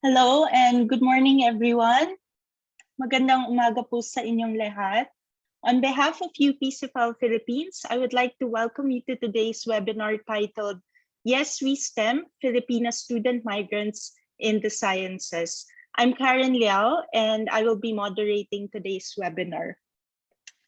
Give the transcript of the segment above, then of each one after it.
Hello and good morning, everyone. Magandang umaga po sa inyong lahat. On behalf of UP Philippines, I would like to welcome you to today's webinar titled Yes, We STEM, Filipina Student Migrants in the Sciences. I'm Karen Liao, and I will be moderating today's webinar.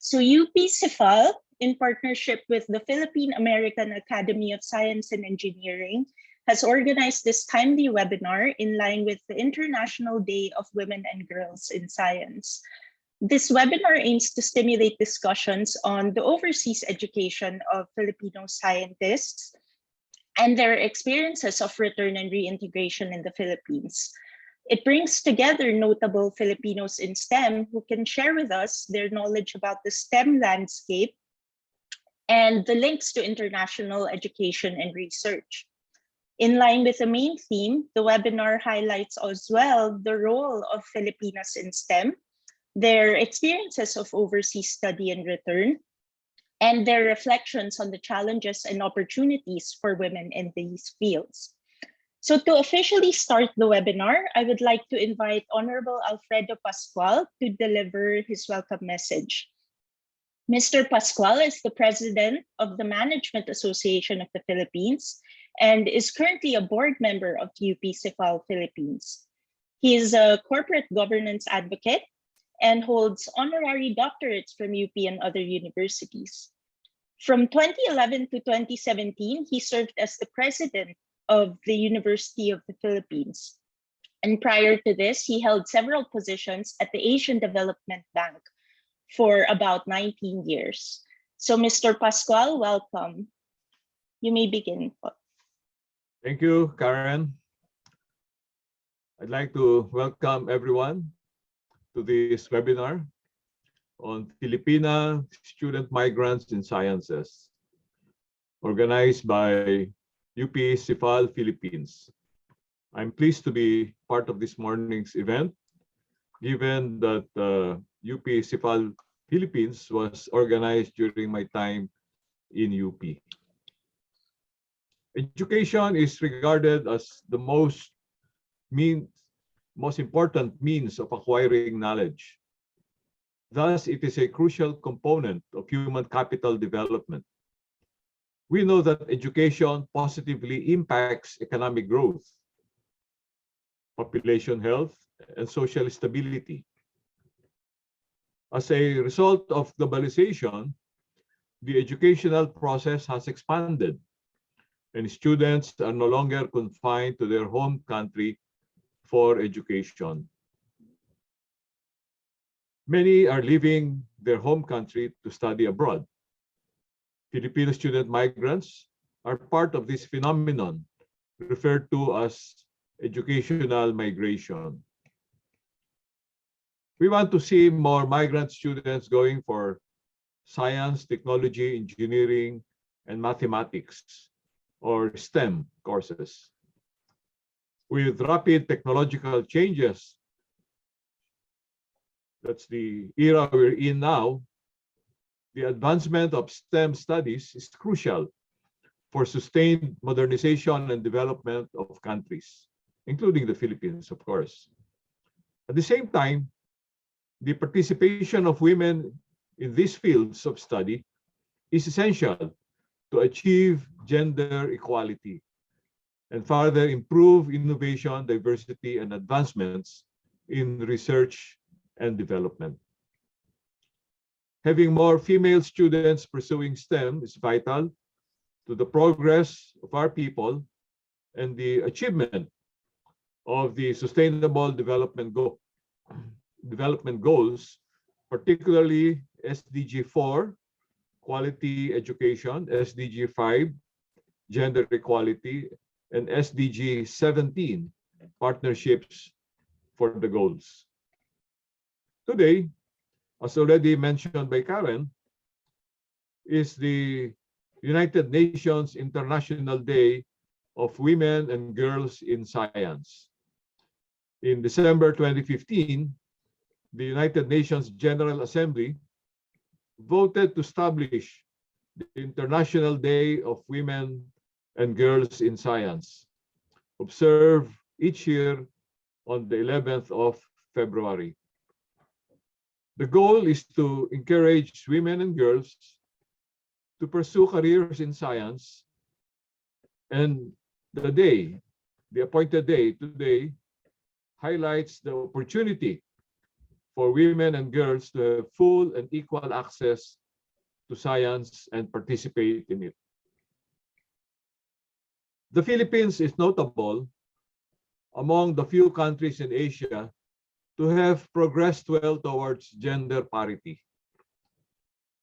So UP in partnership with the Philippine American Academy of Science and Engineering, has organized this timely webinar in line with the International Day of Women and Girls in Science. This webinar aims to stimulate discussions on the overseas education of Filipino scientists and their experiences of return and reintegration in the Philippines. It brings together notable Filipinos in STEM who can share with us their knowledge about the STEM landscape and the links to international education and research. In line with the main theme, the webinar highlights as well the role of Filipinas in STEM, their experiences of overseas study and return, and their reflections on the challenges and opportunities for women in these fields. So to officially start the webinar, I would like to invite Honorable Alfredo Pascual to deliver his welcome message. Mr. Pascual is the president of the Management Association of the Philippines and is currently a board member of UP Philippines. He is a corporate governance advocate and holds honorary doctorates from UP and other universities. From 2011 to 2017, he served as the president of the University of the Philippines. And prior to this, he held several positions at the Asian Development Bank for about 19 years. So Mr. Pascual, welcome. You may begin. Thank you, Karen. I'd like to welcome everyone to this webinar on Filipina Student Migrants in Sciences, organized by UP Philippines. I'm pleased to be part of this morning's event, given that UP Philippines was organized during my time in UP. Education is regarded as the most important means of acquiring knowledge. Thus, it is a crucial component of human capital development. We know that education positively impacts economic growth, population health, and social stability. As a result of globalization, the educational process has expanded, and students are no longer confined to their home country for education. Many are leaving their home country to study abroad. Filipino student migrants are part of this phenomenon, referred to as educational migration. We want to see more migrant students going for science, technology, engineering, and mathematics, or STEM courses. With rapid technological changes, that's the era we're in now, the advancement of STEM studies is crucial for sustained modernization and development of countries, including the Philippines, of course. At the same time, the participation of women in these fields of study is essential to achieve gender equality and further improve innovation, diversity, and advancements in research and development. Having more female students pursuing STEM is vital to the progress of our people and the achievement of the Sustainable Development Goals, particularly SDG 4, quality education, SDG 5, gender equality, and SDG 17, partnerships for the goals. Today, as already mentioned by Karen, is the United Nations International Day of Women and Girls in Science. In December 2015, the United Nations General Assembly voted to establish the International Day of Women and Girls in Science observed each year on the 11th of February. The goal is to encourage women and girls to pursue careers in science, and the appointed day today, highlights the opportunity for women and girls to have full and equal access to science and participate in it. The Philippines is notable among the few countries in Asia to have progressed well towards gender parity.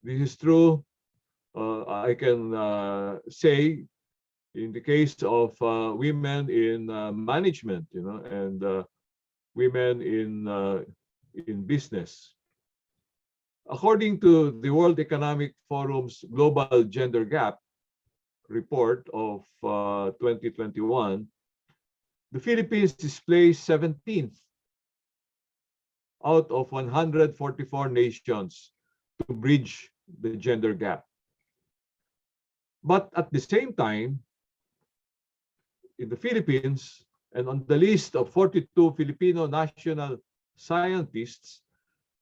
This is true, I can say, in the case of women in management, and women in business. According to the World Economic Forum's Global Gender Gap report of 2021, the Philippines is placed 17th out of 144 nations to bridge the gender gap. But at the same time, in the Philippines, and on the list of 42 Filipino national scientists,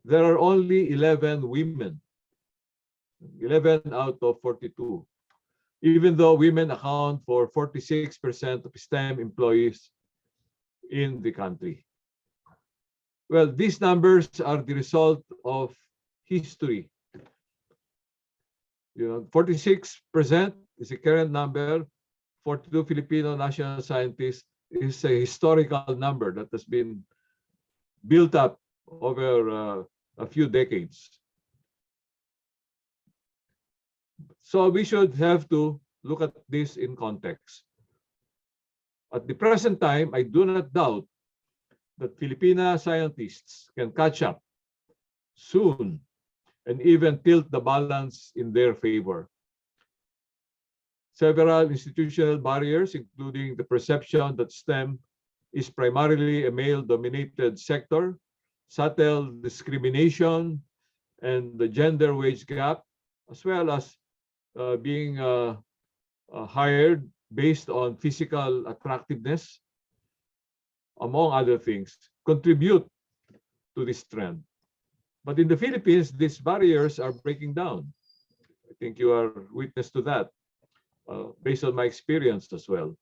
there are only 11 women, 11 out of 42, even though women account for 46% of STEM employees in the country. Well, these numbers are the result of history. 46% is the current number. 42 Filipino national scientists is a historical number that has been built up over a few decades. So we should have to look at this in context. At the present time, I do not doubt that Filipina scientists can catch up soon and even tilt the balance in their favor. Several institutional barriers, including the perception that STEM is primarily a male-dominated sector, subtle discrimination, and the gender wage gap, as well as being hired based on physical attractiveness, among other things, contribute to this trend. But in the Philippines, these barriers are breaking down. I think you are witness to that, based on my experience as well.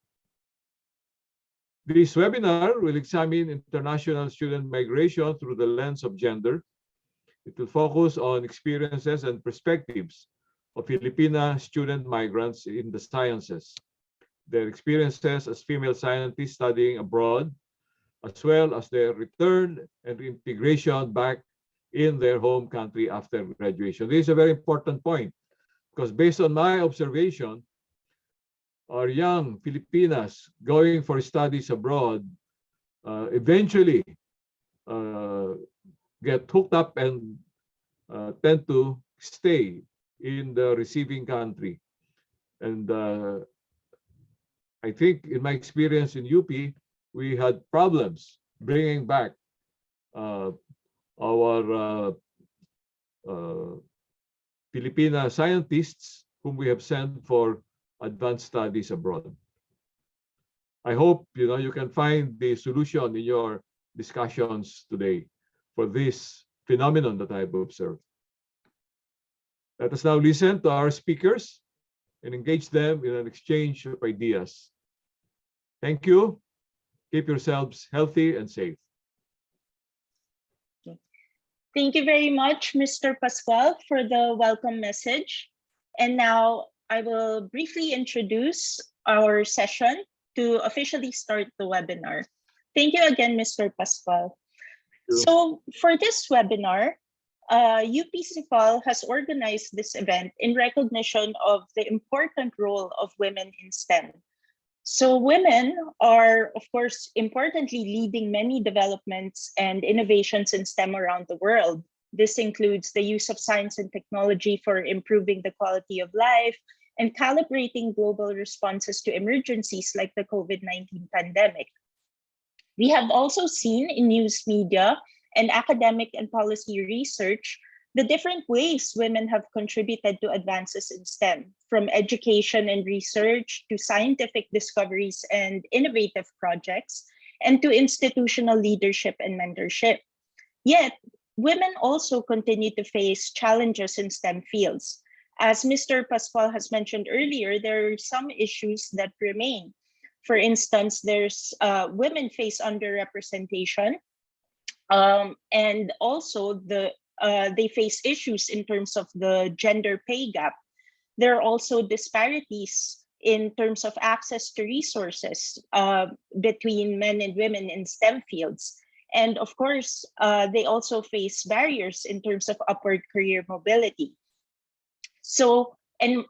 This webinar will examine international student migration through the lens of gender. It will focus on experiences and perspectives of Filipina student migrants in the sciences, their experiences as female scientists studying abroad, as well as their return and reintegration back in their home country after graduation. This is a very important point, because based on my observation, our young Filipinas going for studies abroad eventually get hooked up and tend to stay in the receiving country. And I think in my experience in UP, we had problems bringing back our Filipina scientists whom we have sent for advanced studies abroad. I hope you can find the solution in your discussions today for this phenomenon that I've observed. Let us now listen to our speakers and engage them in an exchange of ideas. Thank you. Keep yourselves healthy and safe. Thank you very much, Mr. Pascual, for the welcome message. And now I will briefly introduce our session to officially start the webinar. Thank you again, Mr. Pascual. So for this webinar, UP-CIFAL has organized this event in recognition of the important role of women in STEM. So women are, of course, importantly leading many developments and innovations in STEM around the world. This includes the use of science and technology for improving the quality of life and calibrating global responses to emergencies like the COVID-19 pandemic. We have also seen in news media and academic and policy research the different ways women have contributed to advances in STEM, from education and research to scientific discoveries and innovative projects, and to institutional leadership and mentorship. Yet, women also continue to face challenges in STEM fields. As Mr. Pascual has mentioned earlier, there are some issues that remain. For instance, there's women face underrepresentation, and also they face issues in terms of the gender pay gap. There are also disparities in terms of access to resources between men and women in STEM fields. And of course, they also face barriers in terms of upward career mobility. So, and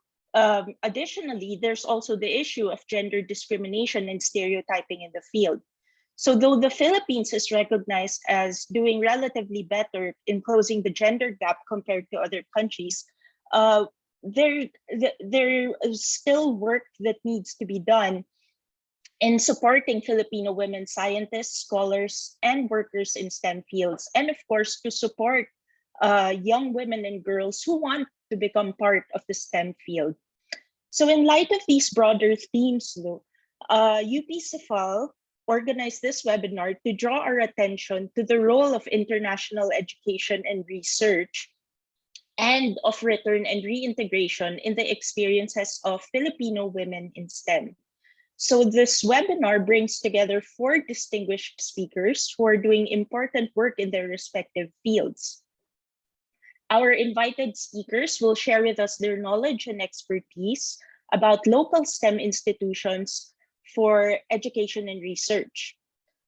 additionally, there's also the issue of gender discrimination and stereotyping in the field. So though the Philippines is recognized as doing relatively better in closing the gender gap compared to other countries, there is still work that needs to be done in supporting Filipino women scientists, scholars, and workers in STEM fields, and of course, to support young women and girls who want to become part of the STEM field. So in light of these broader themes, though, UP organized this webinar to draw our attention to the role of international education and research and of return and reintegration in the experiences of Filipino women in STEM. So this webinar brings together 4 distinguished speakers who are doing important work in their respective fields. Our invited speakers will share with us their knowledge and expertise about local STEM institutions for education and research.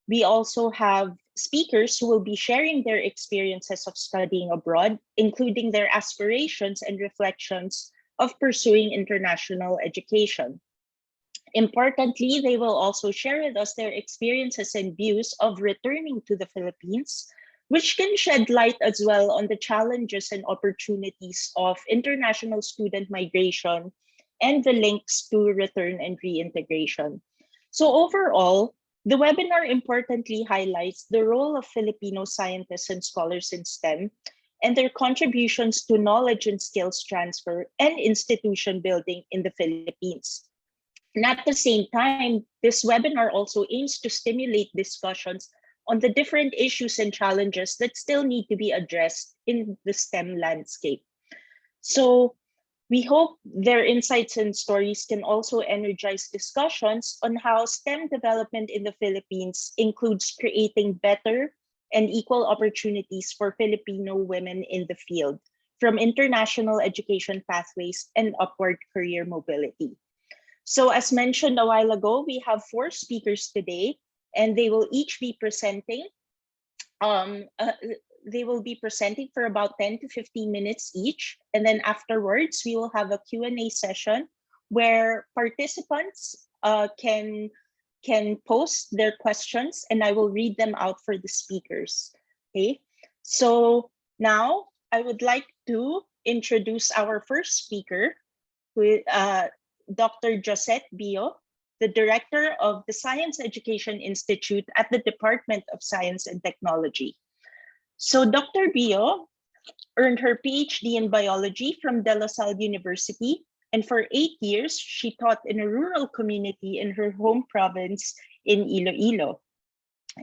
We also have speakers who will be sharing their experiences of studying abroad, including their aspirations and reflections of pursuing international education. Importantly, they will also share with us their experiences and views of returning to the Philippines, which can shed light as well on the challenges and opportunities of international student migration and the links to return and reintegration. So overall, the webinar importantly highlights the role of Filipino scientists and scholars in STEM and their contributions to knowledge and skills transfer and institution building in the Philippines. And at the same time, this webinar also aims to stimulate discussions on the different issues and challenges that still need to be addressed in the STEM landscape. So we hope their insights and stories can also energize discussions on how STEM development in the Philippines includes creating better and equal opportunities for Filipino women in the field, from international education pathways and upward career mobility. So as mentioned a while ago, we have 4 speakers today, and they will each be presenting. They will be presenting for about 10 to 15 minutes each. And then afterwards, we will have a Q&A session where participants can post their questions, and I will read them out for the speakers. Okay, so now I would like to introduce our first speaker, who Dr. Josette Bio, the director of the Science Education Institute at the Department of Science and Technology. So Dr. Bio earned her PhD in biology from De La Salle University, and for 8 years, she taught in a rural community in her home province in Iloilo.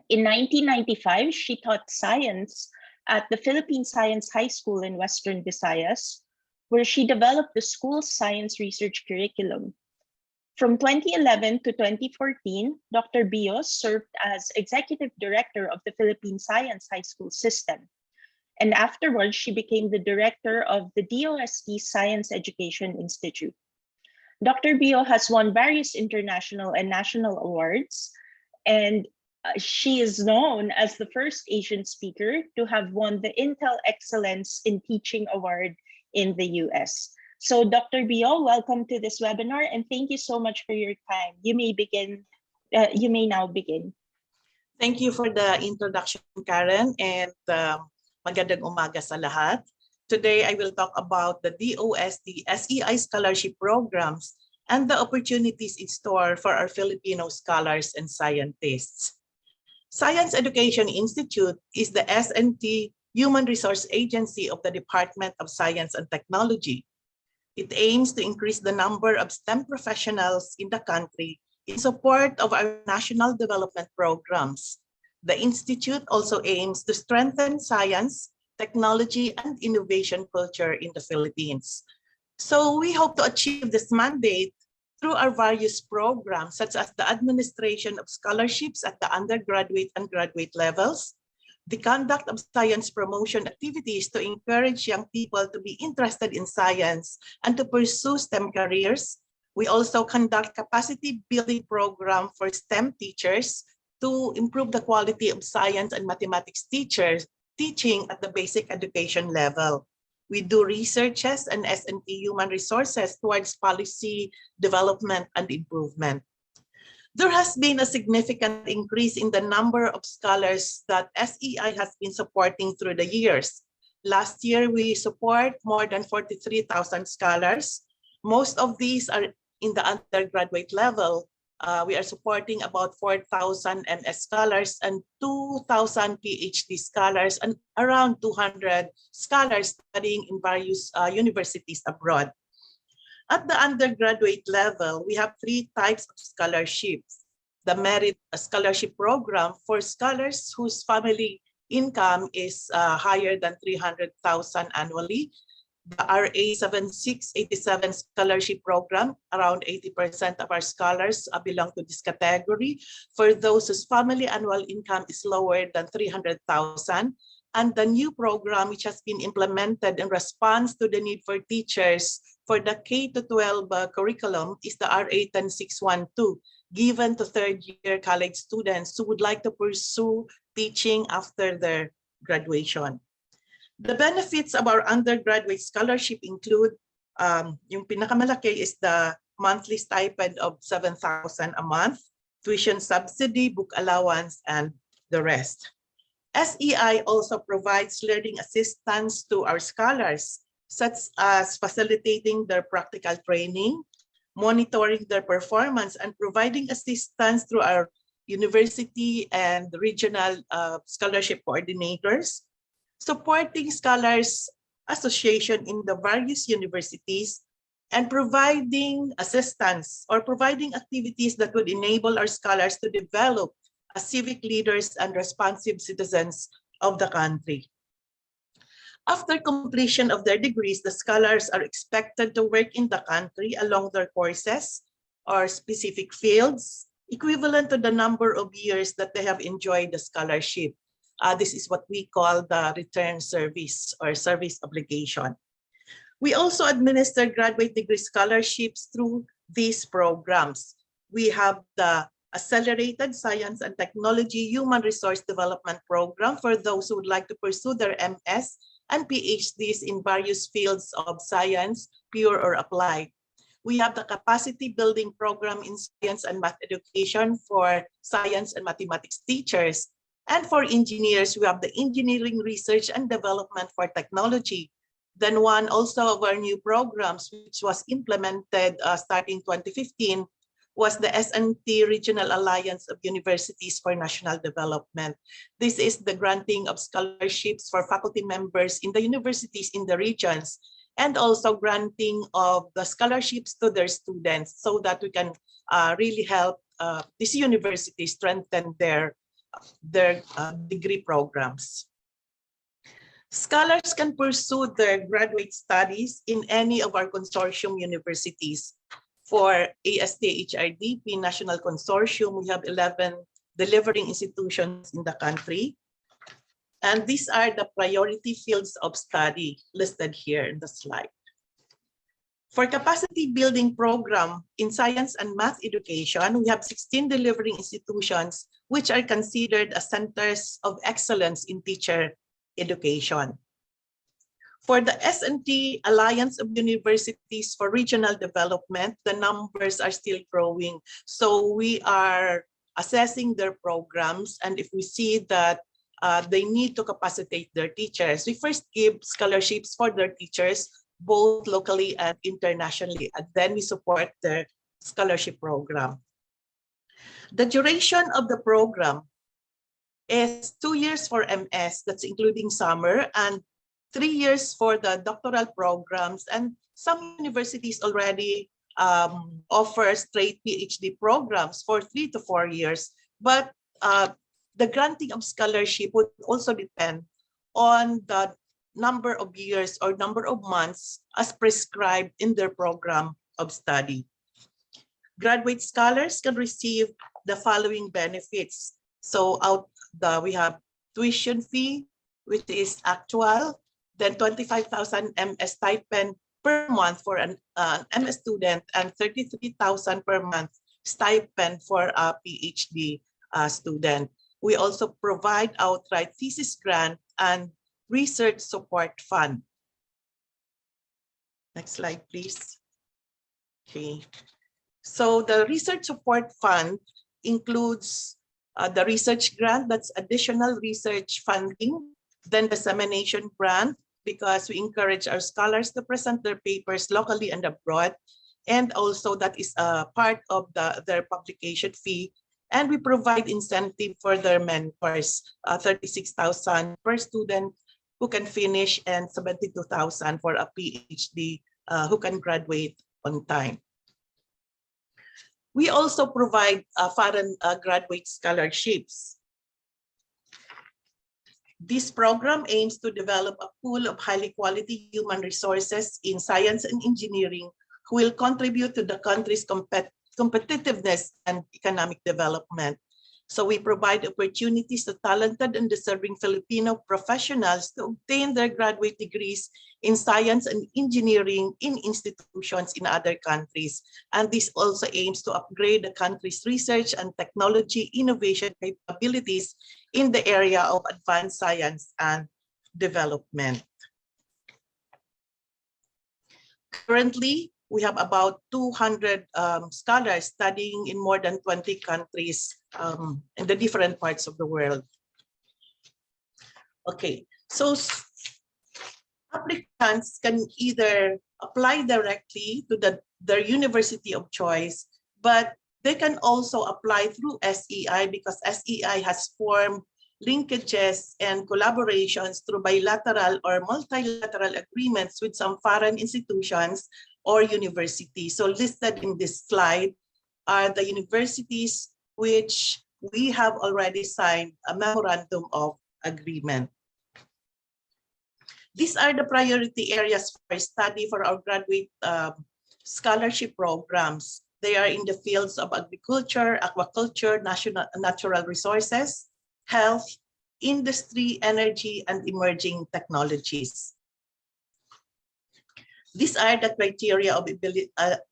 In 1995, she taught science at the Philippine Science High School in Western Visayas, where she developed the school's science research curriculum. From 2011 to 2014, Dr. Bios served as Executive Director of the Philippine Science High School System. And afterwards, she became the Director of the DOST Science Education Institute. Dr. Bio has won various international and national awards, and she is known as the first Asian speaker to have won the Intel Excellence in Teaching Award in the US. So Dr. Bio, welcome to this webinar, and thank you so much for your time. You may begin. You may now begin. Thank you for the introduction, Karen, and magandang umaga sa lahat. Today, I will talk about the DOST SEI scholarship programs and the opportunities in store for our Filipino scholars and scientists. Science Education Institute is the SNT human resource agency of the Department of Science and Technology. It aims to increase the number of STEM professionals in the country in support of our national development programs. The Institute also aims to strengthen science, technology, and innovation culture in the Philippines. So we hope to achieve this mandate through our various programs, such as the administration of scholarships at the undergraduate and graduate levels, the conduct of science promotion activities to encourage young people to be interested in science and to pursue STEM careers. We also conduct capacity building program for STEM teachers to improve the quality of science and mathematics teaching at the basic education level. We do researches and SNT human resources towards policy development and improvement. There has been a significant increase in the number of scholars that SEI has been supporting through the years. Last year, we support more than 43,000 scholars. Most of these are in the undergraduate level. We are supporting about 4,000 MS scholars and 2,000 PhD scholars and around 200 scholars studying in various universities abroad. At the undergraduate level, we have 3 types of scholarships. The Merit Scholarship Program for scholars whose family income is higher than 300,000 annually. The RA 7687 Scholarship Program, around 80% of our scholars belong to this category. For those whose family annual income is lower than 300,000, and the new program which has been implemented in response to the need for teachers for the K-12 curriculum is the RA 10612, given to third-year college students who would like to pursue teaching after their graduation. The benefits of our undergraduate scholarship include, yung pinakamalaki is the monthly stipend of 7,000 a month, tuition subsidy, book allowance, and the rest. SEI also provides learning assistance to our scholars, such as facilitating their practical training, monitoring their performance, and providing assistance through our university and regional scholarship coordinators, supporting scholars association in the various universities, and providing assistance or providing activities that would enable our scholars to develop as civic leaders and responsive citizens of the country. After completion of their degrees, the scholars are expected to work in the country along their courses or specific fields, equivalent to the number of years that they have enjoyed the scholarship. This is what we call the return service or service obligation. We also administer graduate degree scholarships through these programs. We have the Accelerated Science and Technology Human Resource Development Program for those who would like to pursue their MS and PhDs in various fields of science, pure or applied. We have the Capacity Building Program in Science and Math Education for science and mathematics teachers. And for engineers, we have the Engineering Research and Development for Technology. Then one also of our new programs, which was implemented starting 2015, was the SNT Regional Alliance of Universities for National Development. This is the granting of scholarships for faculty members in the universities in the regions, and also granting of the scholarships to their students so that we can really help these universities strengthen their degree programs. Scholars can pursue their graduate studies in any of our consortium universities. For AST-HRDP National Consortium, we have 11 delivering institutions in the country. And these are the priority fields of study listed here in the slide. For capacity building program in science and math education, we have 16 delivering institutions which are considered as centers of excellence in teacher education. For the SNT Alliance of Universities for Regional Development, the numbers are still growing. So we are assessing their programs, and if we see that they need to capacitate their teachers, we first give scholarships for their teachers, both locally and internationally, and then we support their scholarship program. The duration of the program is 2 years for MS, that's including summer, and 3 years for the doctoral programs. And some universities already offer straight PhD programs for 3 to 4 years. But the granting of scholarship would also depend on the number of years or number of months as prescribed in their program of study. Graduate scholars can receive the following benefits. So we have tuition fee, which is actual, then 25,000 MS stipend per month for an MS student, and 33,000 per month stipend for a PhD student. We also provide outright thesis grant and research support fund. Next slide, please. Okay. So the research support fund includes the research grant, that's additional research funding, then dissemination grant, because we encourage our scholars to present their papers locally and abroad, and also that is a part of their publication fee. And we provide incentive for their mentors, 36,000 per student who can finish, and 72,000 for a PhD who can graduate on time. We also provide foreign graduate scholarships. This program aims to develop a pool of highly quality human resources in science and engineering who will contribute to the country's competitiveness and economic development. So we provide opportunities to talented and deserving Filipino professionals to obtain their graduate degrees in science and engineering in institutions in other countries. And this also aims to upgrade the country's research and technology innovation capabilities in the area of advanced science and development. Currently, we have about 200 scholars studying in more than 20 countries in the different parts of the world. Okay, so applicants can either apply directly to their university of choice, but they can also apply through SEI because SEI has formed linkages and collaborations through bilateral or multilateral agreements with some foreign institutions or universities. So listed in this slide are the universities which we have already signed a memorandum of agreement. These are the priority areas for study for our graduate scholarship programs. They are in the fields of agriculture, aquaculture, natural resources, health, industry, energy, and emerging technologies. These are the criteria of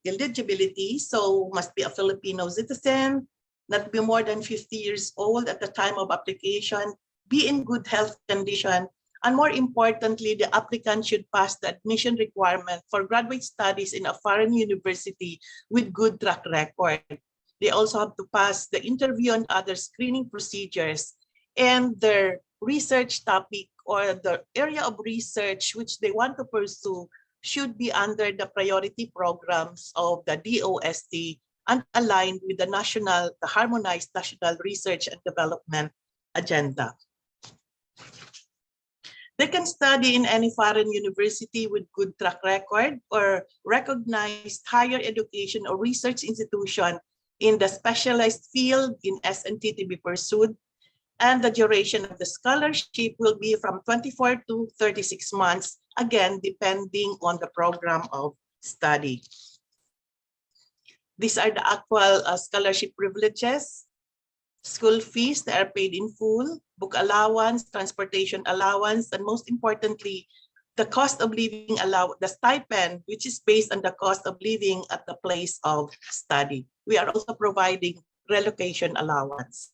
eligibility. So must be a Filipino citizen, not be more than 50 years old at the time of application, be in good health condition, and more importantly, the applicant should pass the admission requirement for graduate studies in a foreign university with good track record. They also have to pass the interview and other screening procedures, and their research topic or the area of research which they want to pursue should be under the priority programs of the DOST and aligned with the harmonized national research and development agenda. They can study in any foreign university with good track record or recognized higher education or research institution in the specialized field in SNT to be pursued. And the duration of the scholarship will be from 24 to 36 months, again, depending on the program of study. These are the actual scholarship privileges. School fees that are paid in full, book allowance, transportation allowance, and most importantly, the cost of living allowance, the stipend, which is based on the cost of living at the place of study. We are also providing relocation allowance.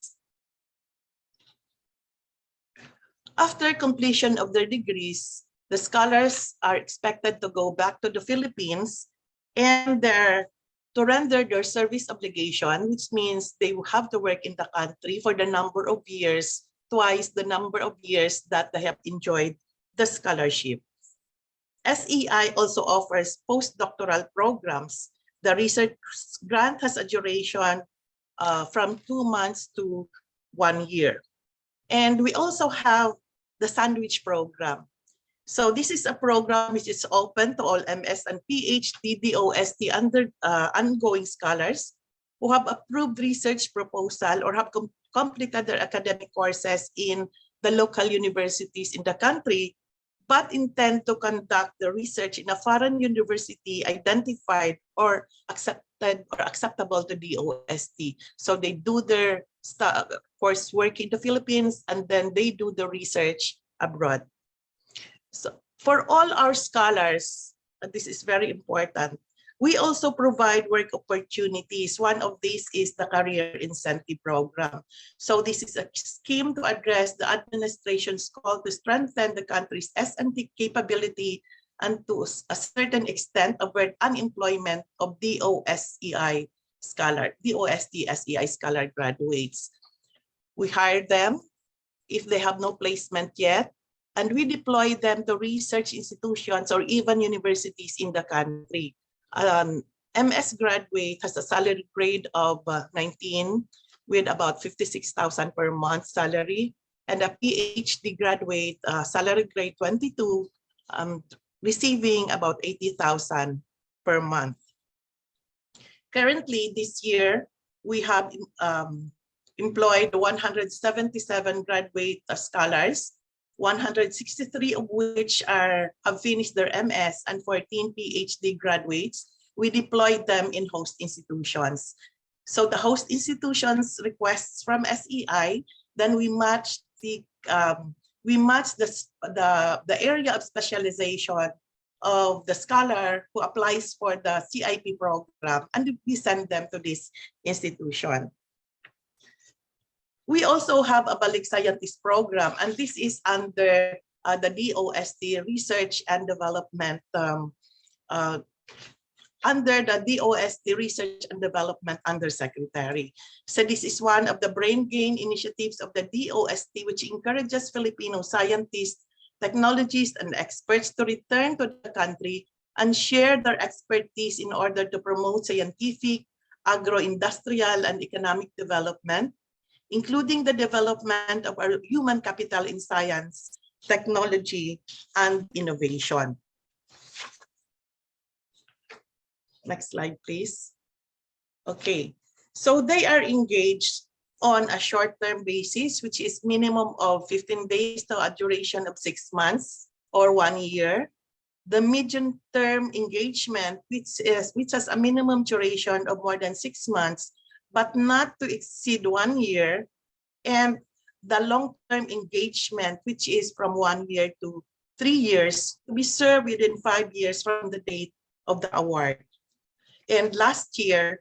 After completion of their degrees, the scholars are expected to go back to the Philippines and to render their service obligation, which means they will have to work in the country for the number of years, twice the number of years that they have enjoyed the scholarship. SEI also offers postdoctoral programs. The research grant has a duration from 2 months to 1 year. And we also have the sandwich program. So this is a program which is open to all MS and PhD DOST ongoing scholars who have approved research proposal or have completed their academic courses in the local universities in the country, but intend to conduct the research in a foreign university identified or accepted or acceptable to DOST. So they do their coursework in the Philippines and then they do the research abroad. So for all our scholars, this is very important, we also provide work opportunities. One of these is the Career Incentive Program. So this is a scheme to address the administration's call to strengthen the country's SNT capability and to a certain extent avert unemployment of DOST SEI scholar graduates. We hire them if they have no placement yet, and we deploy them to research institutions or even universities in the country. MS graduate has a salary grade of 19 with about 56,000 per month salary, and a PhD graduate salary grade 22 receiving about 80,000 per month. Currently, this year, we have employed 177 graduate scholars, 163 of which have finished their MS, and 14 PhD graduates. We deployed them in host institutions. So the host institutions requests from SEI, then we match the area of specialization of the scholar who applies for the CIP program, and we send them to this institution. We also have a Balik Scientist program, and this is under the DOST Research and Development, under the DOST Research and Development Undersecretary. So this is one of the brain gain initiatives of the DOST, which encourages Filipino scientists, technologists, and experts to return to the country and share their expertise in order to promote scientific, agro-industrial, and economic development, including the development of our human capital in science, technology, and innovation. Next slide, please. Okay, so they are engaged on a short-term basis, which is minimum of 15 days to a duration of 6 months or 1 year. The medium-term engagement, which has a minimum duration of more than 6 months, but not to exceed 1 year, and the long-term engagement, which is from 1 year to 3 years, to be served within 5 years from the date of the award. And last year,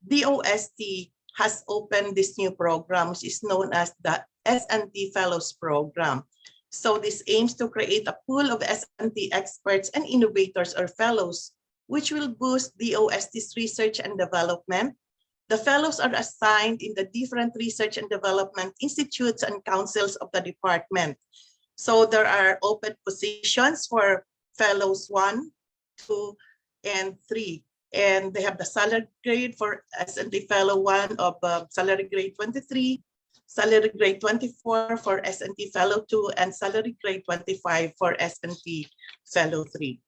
DOST has opened this new program, which is known as the SNT Fellows program. So this aims to create a pool of SNT experts and innovators or fellows, which will boost DOST's research and development. The fellows are assigned in the different research and development institutes and councils of the department. So there are open positions for fellows 1, 2, and 3. And they have the salary grade for SNT Fellow 1 of salary grade 23, salary grade 24 for SNT Fellow 2, and salary grade 25 for SNT Fellow 3.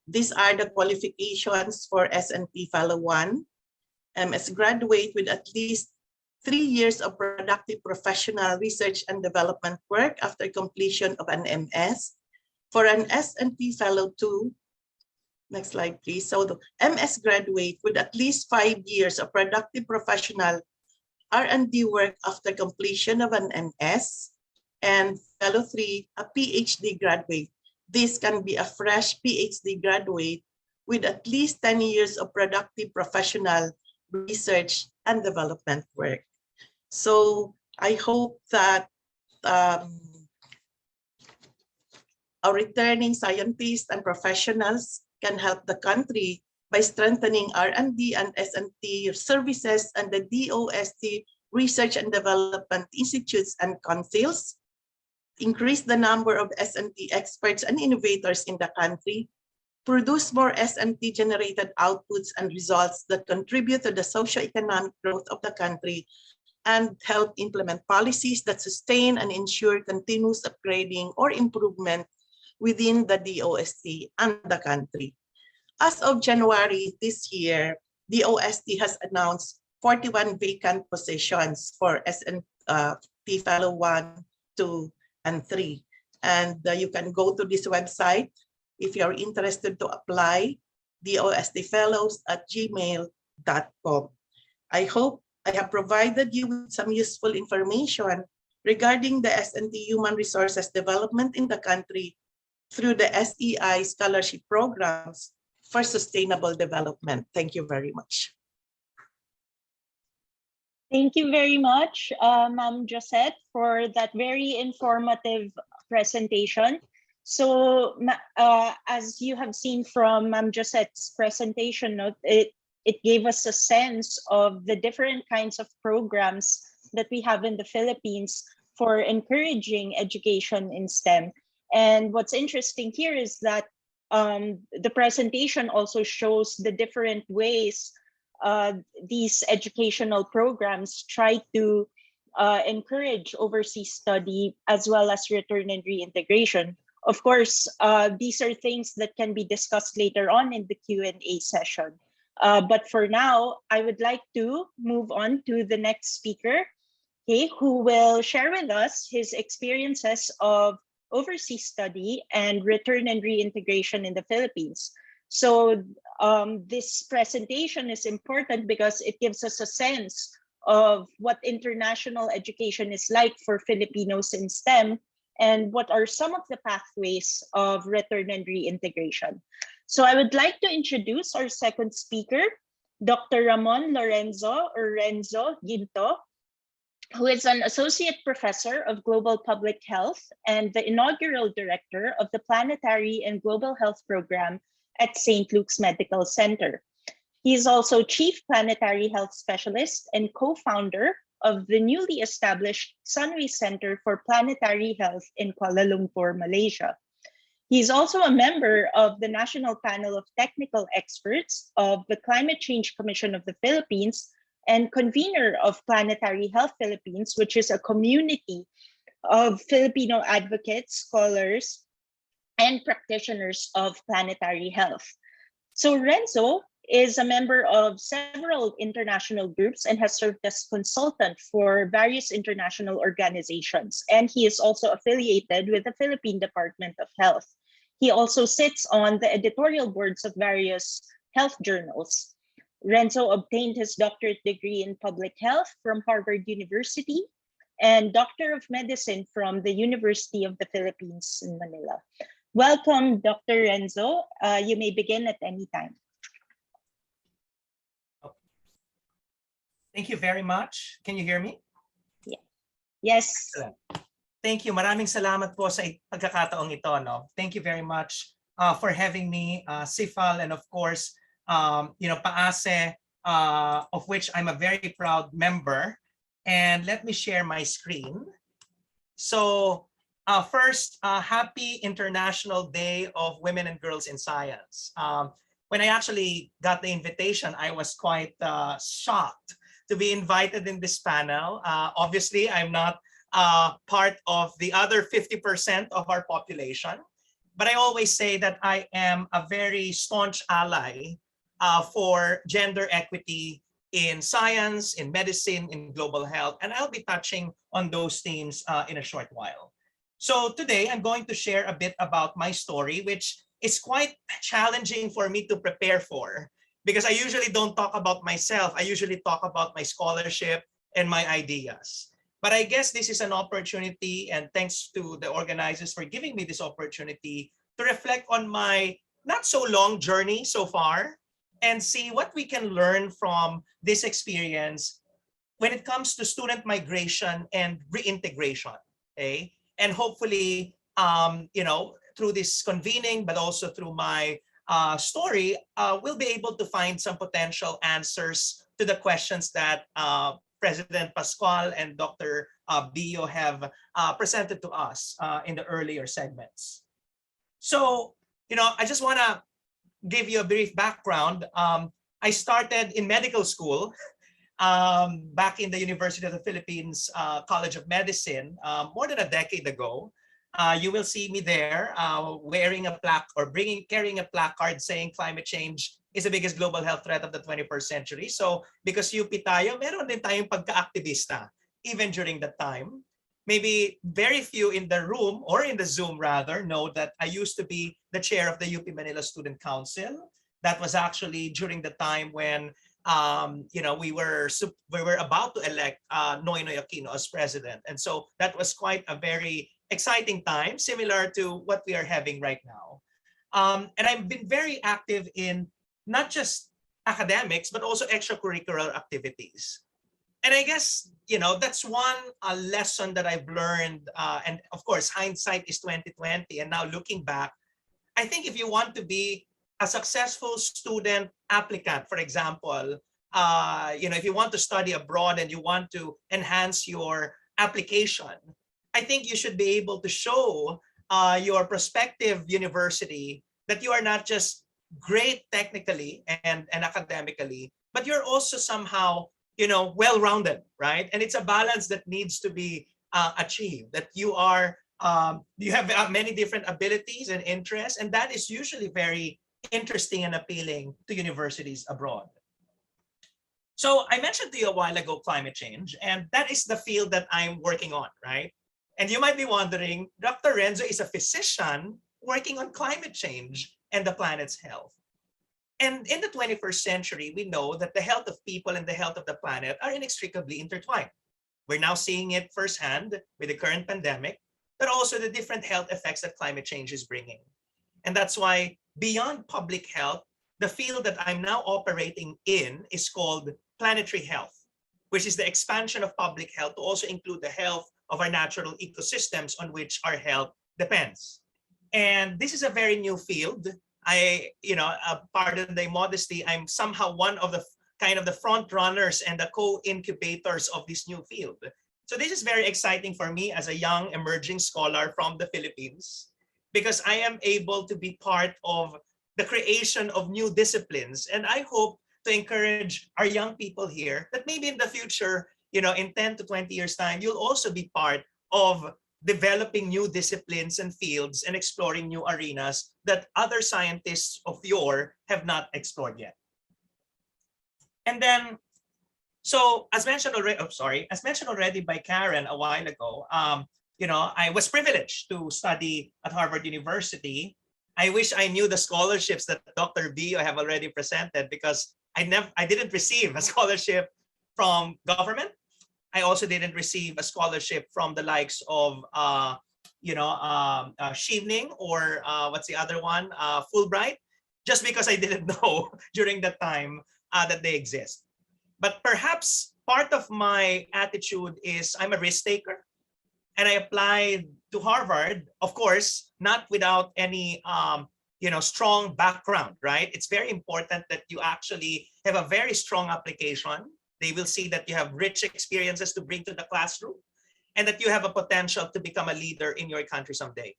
These are the qualifications for SNT Fellow 1. MS graduate with at least 3 years of productive professional research and development work after completion of an MS. For an SNT Fellow 2, next slide, please. So the MS graduate with at least 5 years of productive professional R&D work after completion of an MS. And Fellow 3, a PhD graduate. This can be a fresh PhD graduate with at least 10 years of productive professional research and development work. So I hope that our returning scientists and professionals can help the country by strengthening R&D and SNT services and the DOST research and development institutes and councils, increase the number of SNT experts and innovators in the country, produce more SNT-generated outputs and results that contribute to the socio-economic growth of the country, and help implement policies that sustain and ensure continuous upgrading or improvement within the DOST and the country. As of January this year, DOST has announced 41 vacant positions for SNT Fellow 1, 2, and 3. And you can go to this website if you're interested to apply, dostfellows@gmail.com. I hope I have provided you with some useful information regarding the SNT Human Resources Development in the country through the SEI scholarship programs for sustainable development. Thank you very much. Thank you very much, Ma'am Josette, for that very informative presentation. So as you have seen from Ma'am Josette's presentation note, it gave us a sense of the different kinds of programs that we have in the Philippines for encouraging education in STEM. And what's interesting here is that the presentation also shows the different ways these educational programs try to encourage overseas study as well as return and reintegration. Of course, these are things that can be discussed later on in the Q&A session. But for now, I would like to move on to the next speaker, okay, who will share with us his experiences of overseas study and return and reintegration in the Philippines. So this presentation is important because it gives us a sense of what international education is like for Filipinos in STEM and what are some of the pathways of return and reintegration. So I would like to introduce our second speaker, Dr. Ramon Lorenzo or Renzo Ginto, who is an associate professor of global public health and the inaugural director of the Planetary and Global Health Program at St. Luke's Medical Center. He is also chief planetary health specialist and co-founder of the newly established Sunway Center for Planetary Health in Kuala Lumpur, Malaysia. He is also a member of the National Panel of Technical Experts of the Climate Change Commission of the Philippines and convener of Planetary Health Philippines, which is a community of Filipino advocates, scholars, and practitioners of planetary health. So Renzo is a member of several international groups and has served as consultant for various international organizations. And he is also affiliated with the Philippine Department of Health. He also sits on the editorial boards of various health journals. Renzo obtained his doctorate degree in public health from Harvard University and Doctor of Medicine from the University of the Philippines in Manila. Welcome, Dr. Renzo. You may begin at any time. Thank you very much. Can you hear me? Yeah. Yes. Excellent. Thank you. Maraming salamat po sa pagkakataong ito. No? Thank you very much for having me, Sifal, and of course, PAASE, of which I'm a very proud member. And let me share my screen. So first, happy International Day of Women and Girls in Science. When I actually got the invitation, I was quite shocked to be invited in this panel. Obviously, I'm not part of the other 50% of our population, but I always say that I am a very staunch ally for gender equity in science, in medicine, in global health, and I'll be touching on those themes in a short while. So today, I'm going to share a bit about my story, which is quite challenging for me to prepare for, because I usually don't talk about myself. I usually talk about my scholarship and my ideas. But I guess this is an opportunity, and thanks to the organizers for giving me this opportunity to reflect on my not so long journey so far and see what we can learn from this experience when it comes to student migration and reintegration. Okay? And hopefully, through this convening, but also through my story, we'll be able to find some potential answers to the questions that President Pascual and Dr. Bio have presented to us in the earlier segments. So, I just want to give you a brief background. I started in medical school back in the University of the Philippines College of Medicine more than a decade ago. You will see me there wearing a plaque or carrying a placard saying climate change is the biggest global health threat of the 21st century. So because UP tayo, meron din tayong pagka-aktivista even during that time. Maybe very few in the room or in the Zoom rather know that I used to be the chair of the UP Manila Student Council. That was actually during the time when we were about to elect Noynoy Aquino as president. And so that was quite a very exciting time, similar to what we are having right now. And I've been very active in not just academics, but also extracurricular activities. And I guess, that's one lesson that I've learned. And of course, hindsight is 2020. And now looking back, I think if you want to be a successful student applicant, for example, if you want to study abroad and you want to enhance your application, I think you should be able to show your prospective university that you are not just great technically and academically, but you're also somehow, well-rounded, right? And it's a balance that needs to be achieved, that you have many different abilities and interests, and that is usually very interesting and appealing to universities abroad. So I mentioned to you a while ago climate change, and that is the field that I'm working on, right? And you might be wondering, Dr. Renzo is a physician working on climate change and the planet's health. And in the 21st century, we know that the health of people and the health of the planet are inextricably intertwined. We're now seeing it firsthand with the current pandemic, but also the different health effects that climate change is bringing. And that's why beyond public health, the field that I'm now operating in is called Planetary Health, which is the expansion of public health to also include the health of our natural ecosystems on which our health depends. And this is a very new field. Pardon the modesty, I'm somehow one of the kind of the front runners and the co-incubators of this new field. So this is very exciting for me as a young emerging scholar from the Philippines, because I am able to be part of the creation of new disciplines. And I hope to encourage our young people here that maybe in the future, in 10 to 20 years time, you'll also be part of developing new disciplines and fields and exploring new arenas that other scientists of yore have not explored yet. And then, so as mentioned already by Karen a while ago, I was privileged to study at Harvard University. I wish I knew the scholarships that Dr. Bio have already presented, because I didn't receive a scholarship from government. I also didn't receive a scholarship from the likes of, Chevening or what's the other one, Fulbright, just because I didn't know during the time that they exist. But perhaps part of my attitude is I'm a risk taker, and I applied to Harvard, of course, not without any strong background, right? It's very important that you actually have a very strong application. They will see that you have rich experiences to bring to the classroom, and that you have a potential to become a leader in your country someday.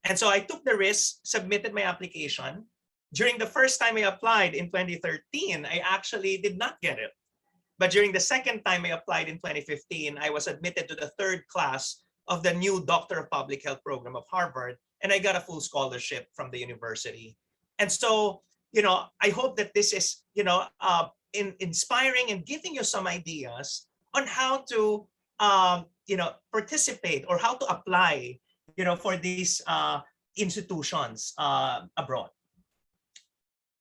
And so I took the risk, submitted my application. During the first time I applied in 2013, I actually did not get it. But during the second time I applied in 2015, I was admitted to the third class of the new Doctor of Public Health program of Harvard, and I got a full scholarship from the university. And so, I hope that this is, inspiring and giving you some ideas on how to, participate or how to apply, for these institutions abroad.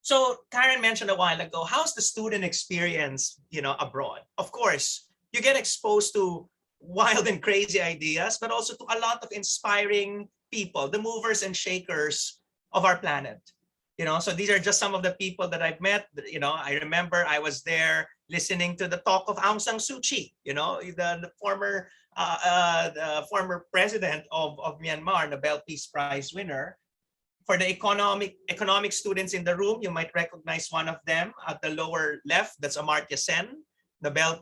So Karen mentioned a while ago, how's the student experience, abroad? Of course, you get exposed to wild and crazy ideas, but also to a lot of inspiring people, the movers and shakers of our planet. So these are just some of the people that I've met. I remember I was there listening to the talk of Aung San Suu Kyi, the former president of Myanmar, Nobel Peace Prize winner. For the economic students in the room, you might recognize one of them at the lower left. That's Amartya Sen, Nobel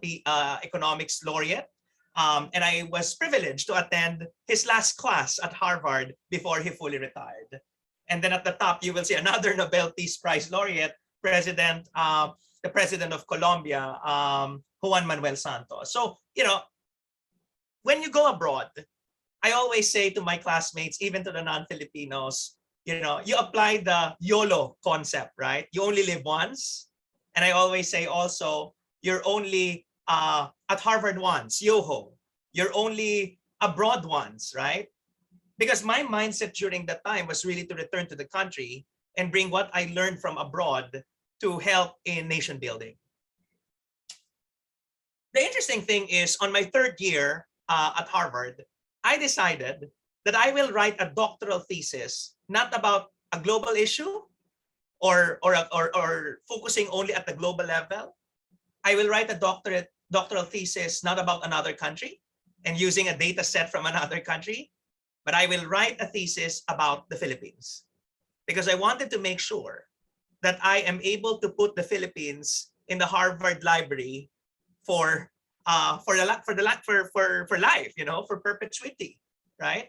Economics laureate. And I was privileged to attend his last class at Harvard before he fully retired. And then at the top, you will see another Nobel Peace Prize laureate, President the president of Colombia, Juan Manuel Santos. So, when you go abroad, I always say to my classmates, even to the non-Filipinos, you apply the YOLO concept, right? You only live once. And I always say also, you're only at Harvard once, YOHO. You're only abroad once, right? Because my mindset during that time was really to return to the country and bring what I learned from abroad to help in nation building. The interesting thing is, on my third year at Harvard, I decided that I will write a doctoral thesis, not about a global issue or focusing only at the global level. I will write a doctoral thesis not about another country and using a data set from another country, but I will write a thesis about the Philippines, because I wanted to make sure that I am able to put the Philippines in the Harvard Library for life, for perpetuity, right?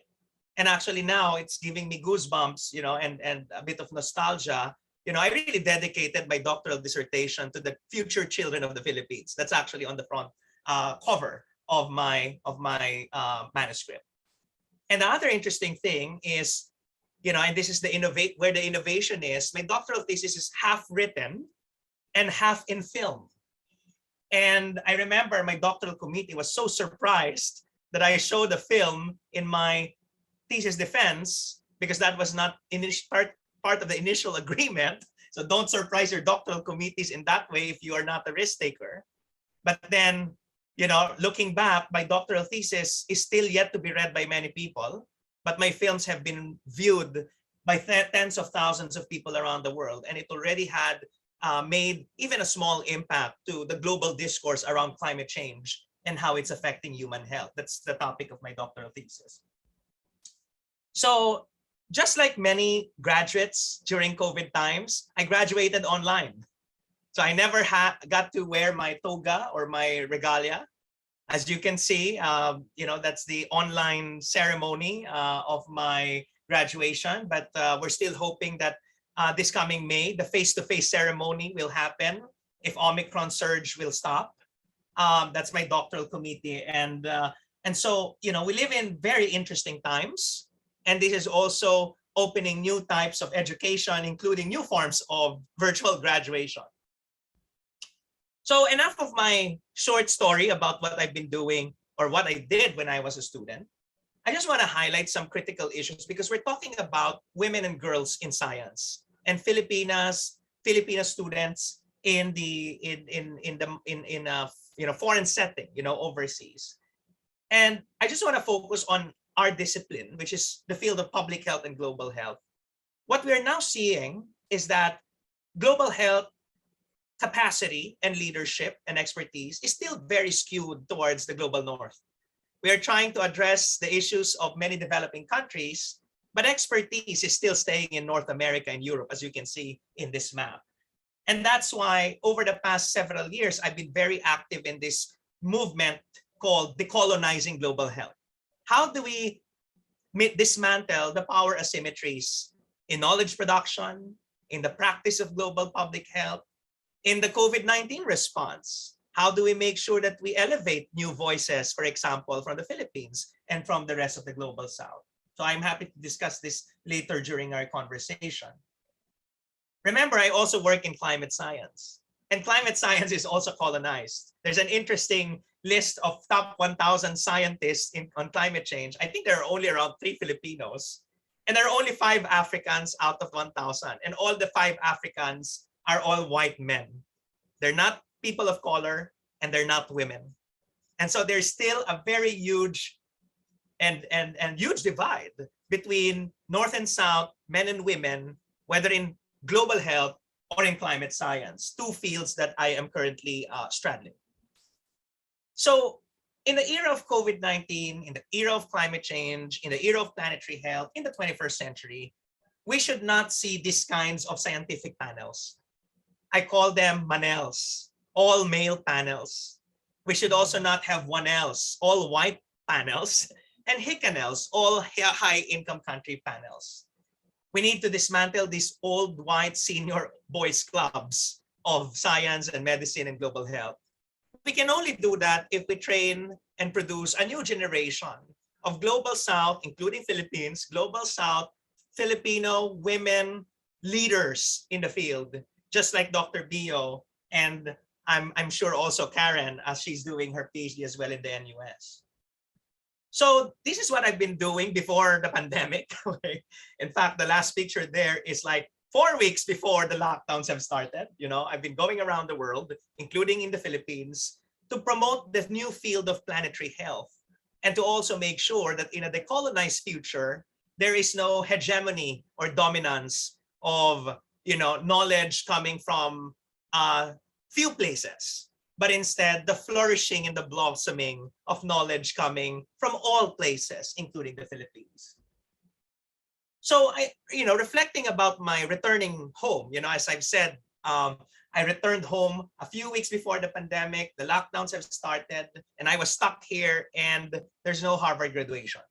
And actually now it's giving me goosebumps, and a bit of nostalgia. I really dedicated my doctoral dissertation to the future children of the Philippines. That's actually on the front cover of my manuscript. And the other interesting thing is, and this is where the innovation is. My doctoral thesis is half written and half in film. And I remember my doctoral committee was so surprised that I showed the film in my thesis defense, because that was not part of the initial agreement. So don't surprise your doctoral committees in that way if you are not a risk taker. But then, looking back, my doctoral thesis is still yet to be read by many people, but my films have been viewed by tens of thousands of people around the world. And it already had made even a small impact to the global discourse around climate change and how it's affecting human health. That's the topic of my doctoral thesis. So just like many graduates during COVID times, I graduated online. So I never got to wear my toga or my regalia. As you can see, that's the online ceremony of my graduation, but we're still hoping that this coming May, the face-to-face ceremony will happen if Omicron surge will stop. That's my doctoral committee. And so, we live in very interesting times. And this is also opening new types of education, including new forms of virtual graduation. So enough of my short story about what I've been doing or what I did when I was a student. I just want to highlight some critical issues, because we're talking about women and girls in science and Filipino students in foreign setting, overseas. And I just want to focus on our discipline, which is the field of public health and global health. What we're now seeing is that global health capacity and leadership and expertise is still very skewed towards the global north. We are trying to address the issues of many developing countries, but expertise is still staying in North America and Europe, as you can see in this map. And that's why over the past several years, I've been very active in this movement called decolonizing global health. How do we dismantle the power asymmetries in knowledge production, in the practice of global public health, in the COVID-19 response? How do we make sure that we elevate new voices, for example, from the Philippines and from the rest of the global south? So I'm happy to discuss this later during our conversation. Remember, I also work in climate science, and climate science is also colonized. There's an interesting list of top 1,000 scientists on climate change. I think there are only around 3 Filipinos, and there are only 5 Africans out of 1,000. And all the 5 Africans are all white men. They're not people of color, and they're not women. And so there's still a very huge and huge divide between North and South, men and women, whether in global health or in climate science, 2 fields that I am currently straddling. So in the era of COVID-19, in the era of climate change, in the era of planetary health, in the 21st century, we should not see these kinds of scientific panels. I call them manels, all male panels. We should also not have one else, all white panels, and hicanels, all high income country panels. We need to dismantle these old white senior boys clubs of science and medicine and global health. We can only do that if we train and produce a new generation of Global South, including Philippines, Global South, Filipino women leaders in the field, just like Dr. Bio, and I'm sure also Karen, as she's doing her PhD as well in the NUS. So this is what I've been doing before the pandemic. In fact, the last picture there is like 4 weeks before the lockdowns have started. I've been going around the world, including in the Philippines, to promote the new field of planetary health and to also make sure that in a decolonized future, there is no hegemony or dominance of knowledge coming from few places, but instead the flourishing and the blossoming of knowledge coming from all places, including the Philippines. So reflecting about my returning home, as I've said, I returned home a few weeks before the pandemic, the lockdowns have started, and I was stuck here and there's no Harvard graduation.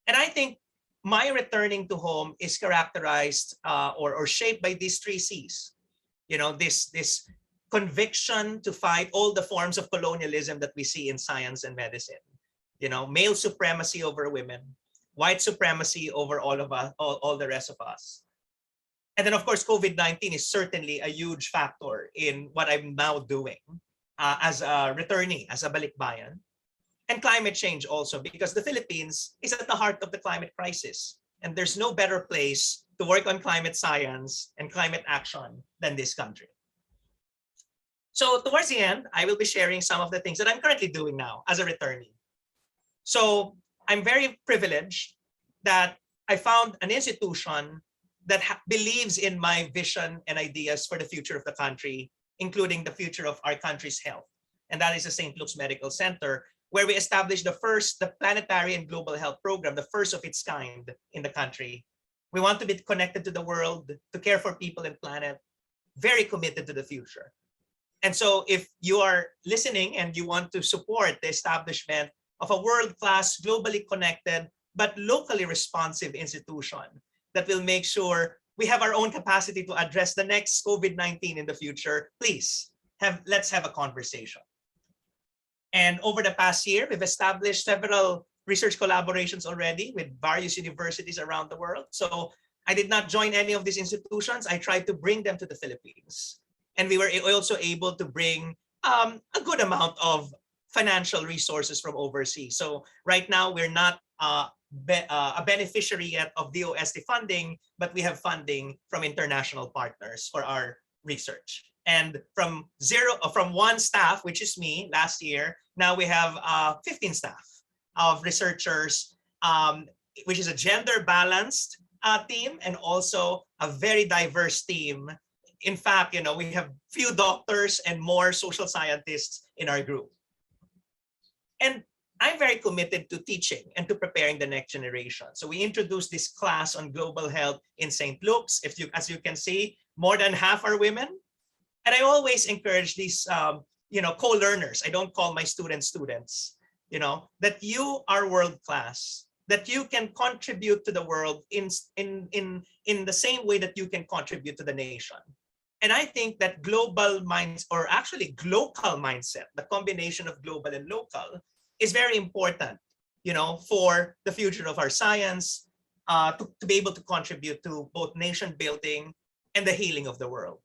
And I think my returning to home is characterized or shaped by these 3 C's. This conviction to fight all the forms of colonialism that we see in science and medicine. Male supremacy over women, white supremacy over all of us, all the rest of us. And then, of course, COVID-19 is certainly a huge factor in what I'm now doing as a returnee, as a balikbayan. And climate change also, because the Philippines is at the heart of the climate crisis. And there's no better place to work on climate science and climate action than this country. So towards the end, I will be sharing some of the things that I'm currently doing now as a returnee. So I'm very privileged that I found an institution that believes in my vision and ideas for the future of the country, including the future of our country's health. And that is the St. Luke's Medical Center, where we established the Planetary and Global Health Program, the first of its kind in the country. We want to be connected to the world, to care for people and planet, very committed to the future. And so if you are listening and you want to support the establishment of a world-class, globally connected, but locally responsive institution that will make sure we have our own capacity to address the next COVID-19 in the future, please, let's have a conversation. And over the past year, we've established several research collaborations already with various universities around the world. So I did not join any of these institutions. I tried to bring them to the Philippines. And we were also able to bring a good amount of financial resources from overseas. So right now, we're not a beneficiary yet of DOST funding, but we have funding from international partners for our research. And from 1 staff, which is me last year, now we have 15 staff of researchers, which is a gender balanced team and also a very diverse team. In fact, we have few doctors and more social scientists in our group. And I'm very committed to teaching and to preparing the next generation. So we introduced this class on global health in St. Luke's. As you can see, more than half are women. And I always encourage these, co-learners. I don't call my students, that you are world-class, that you can contribute to the world in the same way that you can contribute to the nation. And I think that global minds, or actually local mindset, the combination of global and local, is very important, for the future of our science, to be able to contribute to both nation building and the healing of the world.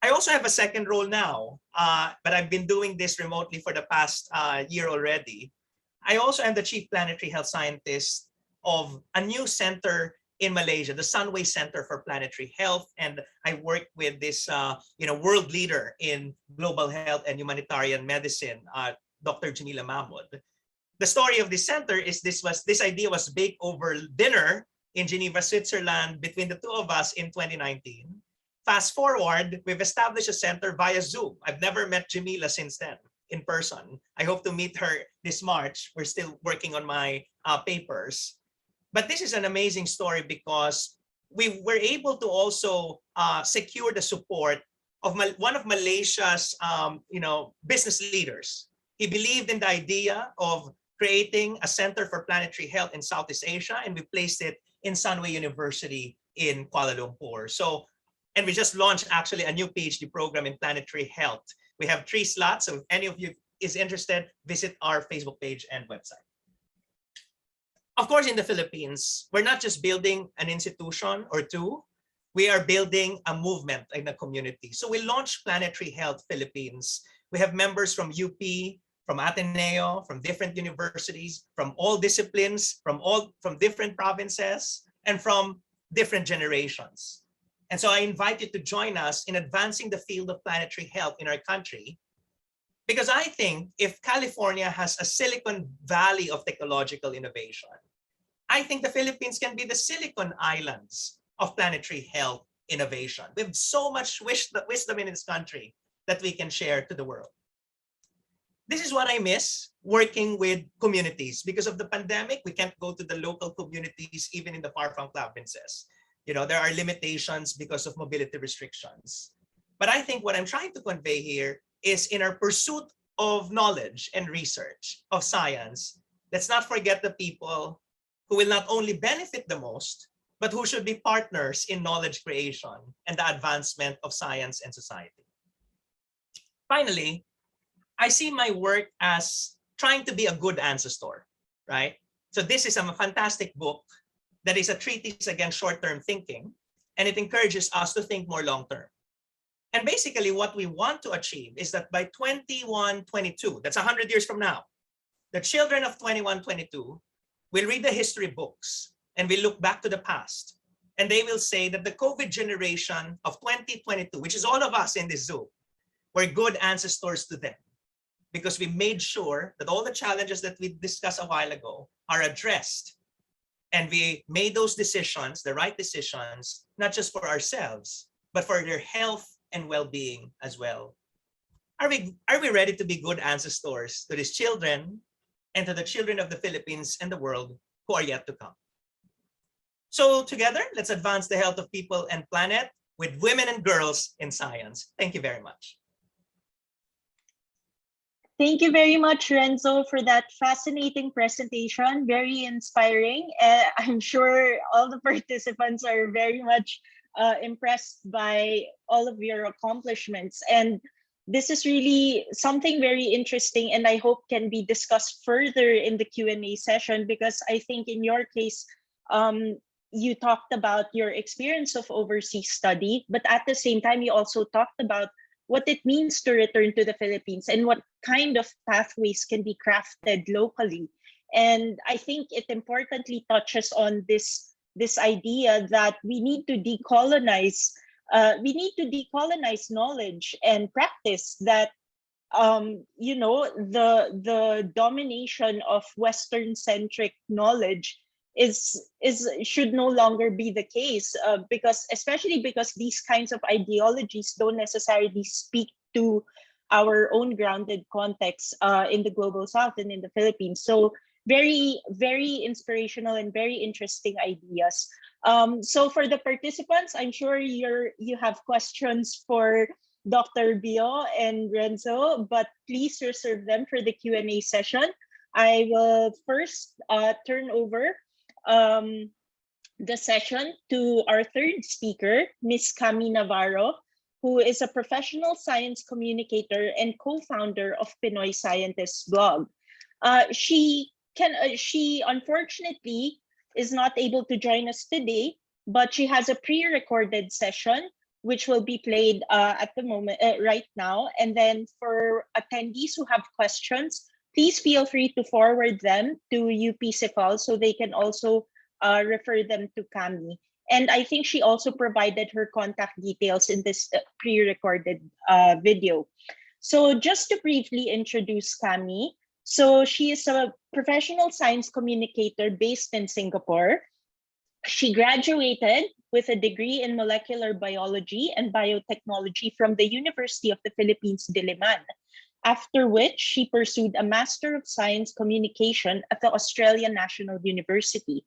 I also have a second role now, but I've been doing this remotely for the past year already. I also am the Chief Planetary Health Scientist of a new center in Malaysia, the Sunway Center for Planetary Health. And I work with this world leader in global health and humanitarian medicine, Dr. Jamila Mahmoud. The story of this center is this idea was baked over dinner in Geneva, Switzerland, between the two of us in 2019. Fast forward, we've established a center via Zoom. I've never met Jamila since then in person. I hope to meet her this March. We're still working on my papers. But this is an amazing story because we were able to also secure the support of one of Malaysia's business leaders. He believed in the idea of creating a center for planetary health in Southeast Asia, and we placed it in Sunway University in Kuala Lumpur. So And we just launched actually a new PhD program in Planetary Health. We have 3 slots, so if any of you is interested, visit our Facebook page and website. Of course, in the Philippines, we're not just building an institution or two, we are building a movement in the community. So we launched Planetary Health Philippines. We have members from UP, from Ateneo, from different universities, from all disciplines, from different provinces, and from different generations. And so I invite you to join us in advancing the field of planetary health in our country, because I think if California has a Silicon Valley of technological innovation, I think the Philippines can be the Silicon Islands of planetary health innovation. We have so much wisdom in this country that we can share to the world. This is what I miss working with communities. Because of the pandemic, we can't go to the local communities, even in the far-flung provinces. You know, there are limitations because of mobility restrictions. But I think what I'm trying to convey here is in our pursuit of knowledge and research, of science, let's not forget the people who will not only benefit the most, but who should be partners in knowledge creation and the advancement of science and society. Finally, I see my work as trying to be a good ancestor, right? So this is a fantastic book that is a treatise against short-term thinking, and it encourages us to think more long-term. And basically what we want to achieve is that by 2122, that's 100 years from now, the children of 2122 will read the history books and will look back to the past. And they will say that the COVID generation of 2022, which is all of us in this Zoom, were good ancestors to them, because we made sure that all the challenges that we discussed a while ago are addressed. And we made those decisions, the right decisions, not just for ourselves, but for their health and well-being as well. Are we ready to be good ancestors to these children and to the children of the Philippines and the world who are yet to come? So together, let's advance the health of people and planet with women and girls in science. Thank you very much. Thank you very much, Renzo, for that fascinating presentation. Very inspiring. I'm sure all the participants are very much impressed by all of your accomplishments. And this is really something very interesting, and I hope can be discussed further in the Q&A session, because I think in your case, you talked about your experience of overseas study, but at the same time, you also talked about what it means to return to the Philippines and what kind of pathways can be crafted locally. And I think it importantly touches on this idea that we need to decolonize knowledge and practice that the domination of Western-centric knowledge should no longer be the case, especially because these kinds of ideologies don't necessarily speak to our own grounded context in the global South and in the Philippines. So very, very inspirational and very interesting ideas. So for the participants, I'm sure you have questions for Dr. Bio and Renzo, but please reserve them for the Q&A session. I will first turn over the session to our third speaker, Ms. Camille Navarro, who is a professional science communicator and co-founder of Pinoy Scientists blog. She unfortunately is not able to join us today, but she has a pre-recorded session which will be played at the moment right now. And then for attendees who have questions, please feel free to forward them to UP so they can also refer them to Cami. And I think she also provided her contact details in this pre-recorded video. So just to briefly introduce Cami, so she is a professional science communicator based in Singapore. She graduated with a degree in molecular biology and biotechnology from the University of the Philippines, Diliman, after which she pursued a Master of Science Communication at the Australian National University.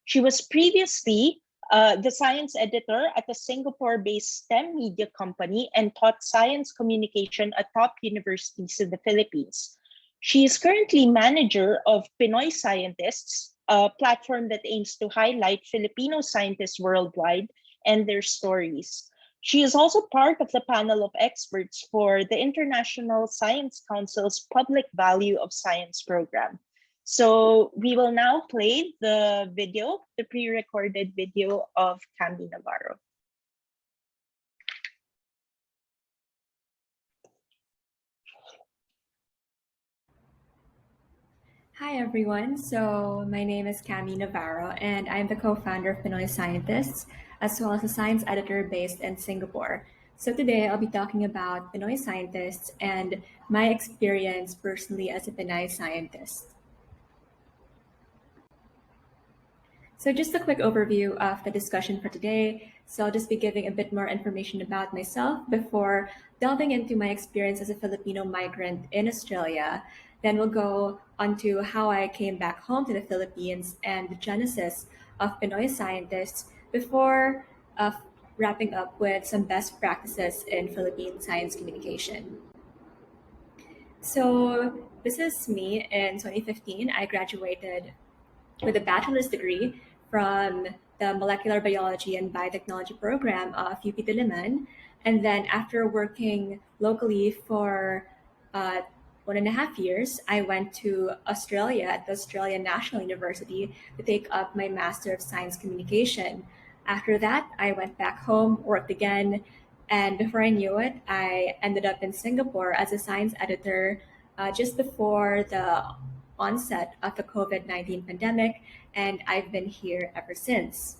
She was previously the science editor at a Singapore-based STEM media company and taught science communication at top universities in the Philippines. She is currently manager of Pinoy Scientists, a platform that aims to highlight Filipino scientists worldwide and their stories. She is also part of the panel of experts for the International Science Council's Public Value of Science program. So we will now play the video, the pre-recorded video of Camille Navarro. Hi everyone, so my name is Camille Navarro and I'm the co-founder of Pinoy Scientists, as well as a science editor based in Singapore. So today I'll be talking about Pinoy Scientists and my experience personally as a Pinoy scientist. So just a quick overview of the discussion for today. So I'll just be giving a bit more information about myself before delving into my experience as a Filipino migrant in Australia. Then we'll go on to how I came back home to the Philippines and the genesis of Pinoy Scientists before wrapping up with some best practices in Philippine science communication. So this is me in 2015. I graduated with a bachelor's degree from the Molecular Biology and Biotechnology program of UP Diliman. And then after working locally for 1.5 years, I went to Australia at the Australian National University to take up my Master of Science Communication. After that, I went back home, worked again, and before I knew it, I ended up in Singapore as a science editor just before the onset of the COVID-19 pandemic, and I've been here ever since.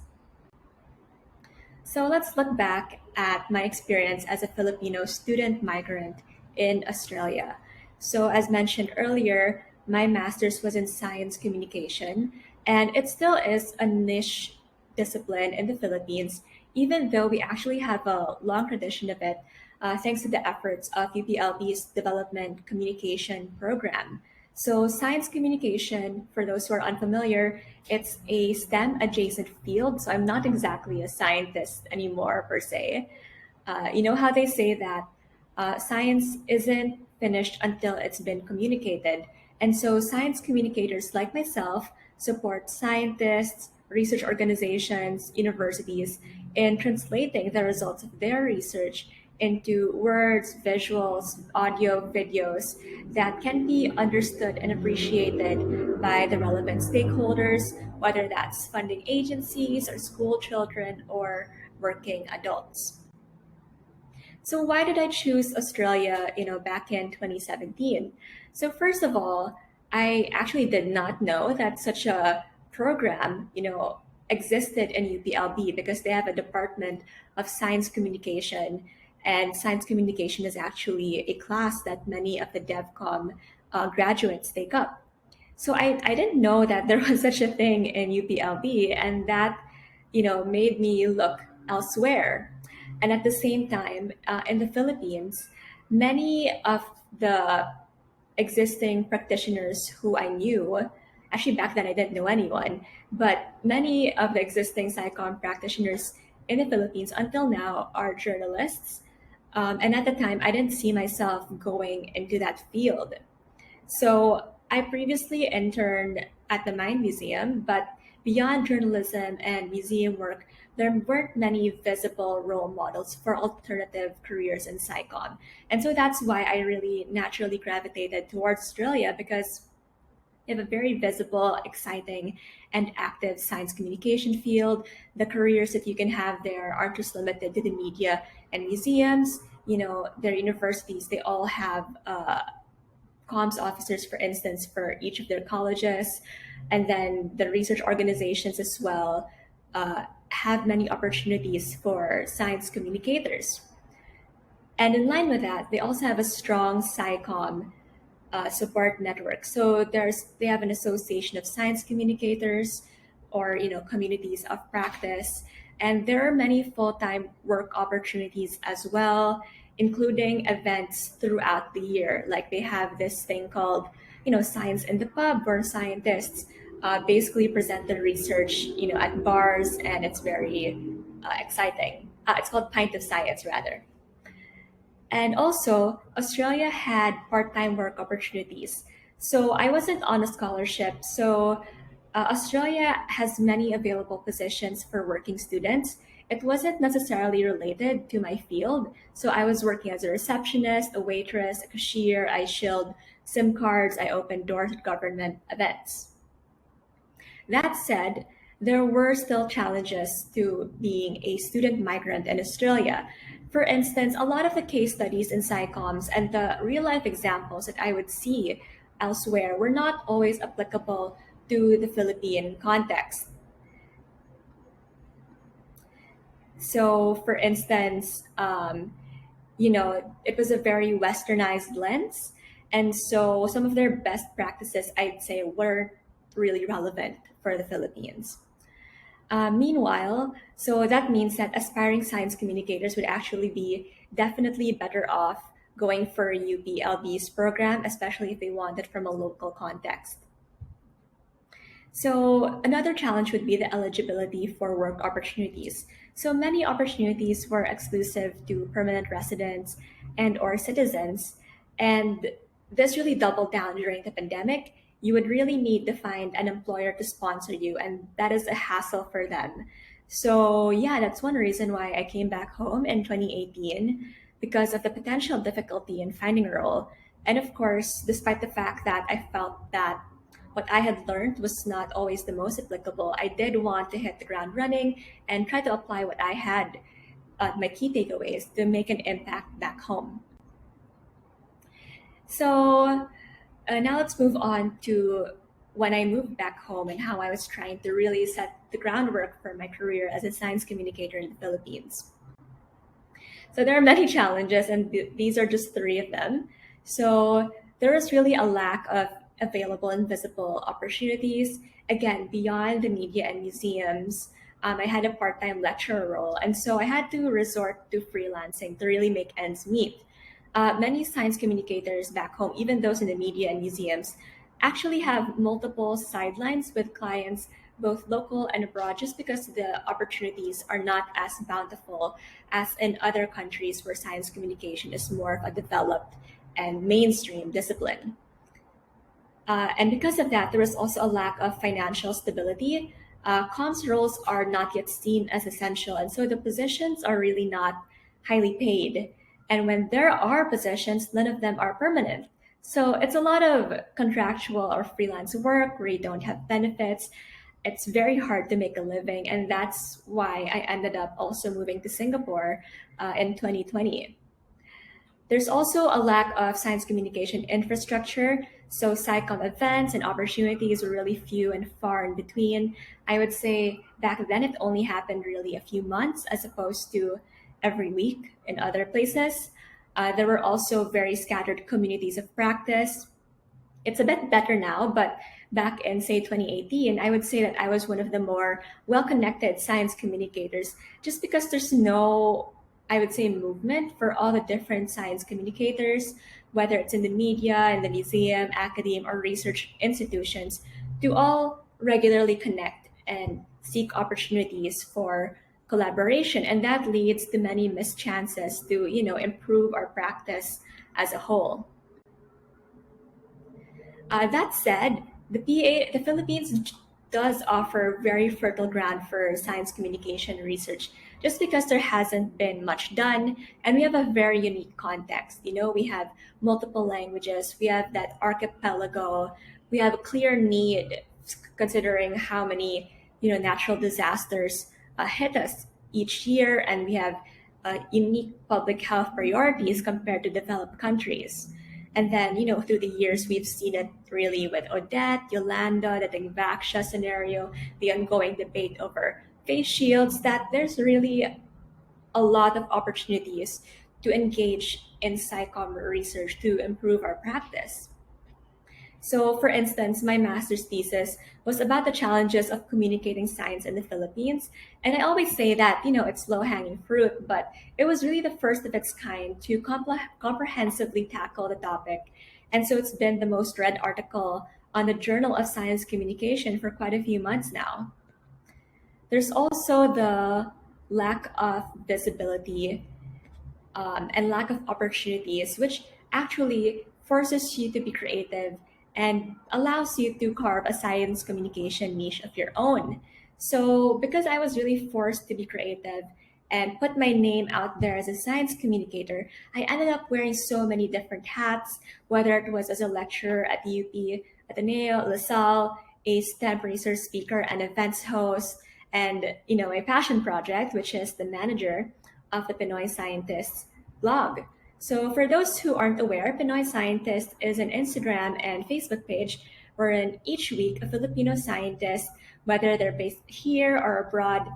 So let's look back at my experience as a Filipino student migrant in Australia. So as mentioned earlier, my master's was in science communication, and it still is a niche discipline in the Philippines, even though we actually have a long tradition of it, thanks to the efforts of UPLB's Development Communication Program. So science communication, for those who are unfamiliar, it's a STEM adjacent field. So I'm not exactly a scientist anymore per se. You know how they say that science isn't finished until it's been communicated. And so science communicators like myself support scientists, research organizations, universities in translating the results of their research into words, visuals, audio, videos that can be understood and appreciated by the relevant stakeholders, whether that's funding agencies or school children or working adults. So why did I choose Australia, back in 2017? So first of all, I actually did not know that such a program, existed in UPLB because they have a department of science communication, and science communication is actually a class that many of the DevCom graduates take up. So I didn't know that there was such a thing in UPLB, and that, made me look elsewhere. And at the same time, in the Philippines, many of the existing practitioners who I knew, actually back then I didn't know anyone, but many of the existing SciComm practitioners in the Philippines until now are journalists. And at the time, I didn't see myself going into that field. So I previously interned at the Mine Museum, but beyond journalism and museum work, there weren't many visible role models for alternative careers in SciComm. And so that's why I really naturally gravitated towards Australia, because they have a very visible, exciting, and active science communication field. The careers that you can have there aren't just limited to the media and museums. Their universities, they all have comms officers, for instance, for each of their colleges. And then the research organizations as well have many opportunities for science communicators. And in line with that, they also have a strong SciComm support network. So they have an association of science communicators, or communities of practice. And there are many full-time work opportunities as well, including events throughout the year. Like they have this thing called, Science in the Pub, where scientists basically present their research, at bars, and it's very exciting. It's called Pint of Science, rather. And also, Australia had part-time work opportunities. So I wasn't on a scholarship, so Australia has many available positions for working students. It wasn't necessarily related to my field. So I was working as a receptionist, a waitress, a cashier. I shilled SIM cards. I opened doors at government events. That said, there were still challenges to being a student migrant in Australia. For instance, a lot of the case studies in SciComms and the real life examples that I would see elsewhere were not always applicable to the Philippine context. So, for instance, it was a very westernized lens. And so some of their best practices, I'd say, weren't really relevant for the Philippines. Meanwhile, so that means that aspiring science communicators would actually be definitely better off going for UPLB's program, especially if they want it from a local context. So another challenge would be the eligibility for work opportunities. So many opportunities were exclusive to permanent residents and or citizens. And this really doubled down during the pandemic. You would really need to find an employer to sponsor you, and that is a hassle for them. So yeah, that's one reason why I came back home in 2018, because of the potential difficulty in finding a role. And of course, despite the fact that I felt that what I had learned was not always the most applicable, I did want to hit the ground running and try to apply what I had, my key takeaways, to make an impact back home. So now let's move on to when I moved back home and how I was trying to really set the groundwork for my career as a science communicator in the Philippines. So there are many challenges, and these are just three of them. So there was really a lack of available and visible opportunities. Again, beyond the media and museums, I had a part-time lecturer role, and so I had to resort to freelancing to really make ends meet. Many science communicators back home, even those in the media and museums, actually have multiple sidelines with clients, both local and abroad, just because the opportunities are not as bountiful as in other countries where science communication is more of a developed and mainstream discipline. And because of that, there is also a lack of financial stability. Comms roles are not yet seen as essential, and so the positions are really not highly paid. And when there are positions, none of them are permanent. So it's a lot of contractual or freelance work where you don't have benefits. It's very hard to make a living, and that's why I ended up also moving to Singapore in 2020. There's also a lack of science communication infrastructure. So SciComm events and opportunities were really few and far in between. I would say back then it only happened really a few months as opposed to every week in other places. There were also very scattered communities of practice. It's a bit better now, but back in, say, 2018, I would say that I was one of the more well-connected science communicators, just because there's no, I would say, movement for all the different science communicators, whether it's in the media, in the museum, academe, or research institutions, to all regularly connect and seek opportunities for collaboration. And that leads to many missed chances to, improve our practice as a whole. That said, the Philippines does offer very fertile ground for science communication research, just because there hasn't been much done, and we have a very unique context. We have multiple languages, we have that archipelago, we have a clear need considering how many natural disasters hit us each year, and we have unique public health priorities compared to developed countries. And then, through the years, we've seen it really with Odette, Yolanda, the Dingvaxia scenario, the ongoing debate over face shields, that there's really a lot of opportunities to engage in SciComm research to improve our practice. So, for instance, my master's thesis was about the challenges of communicating science in the Philippines. And I always say that, it's low-hanging fruit, but it was really the first of its kind to comprehensively tackle the topic. And so it's been the most read article on the Journal of Science Communication for quite a few months now. There's also the lack of visibility and lack of opportunities, which actually forces you to be creative and allows you to carve a science communication niche of your own. So, because I was really forced to be creative and put my name out there as a science communicator, I ended up wearing so many different hats, whether it was as a lecturer at UP, Ateneo, LaSalle, a STEM research speaker and events host, and a passion project, which is the manager of the Pinoy Scientists blog. So for those who aren't aware, Pinoy Scientist is an Instagram and Facebook page wherein each week a Filipino scientist, whether they're based here or abroad,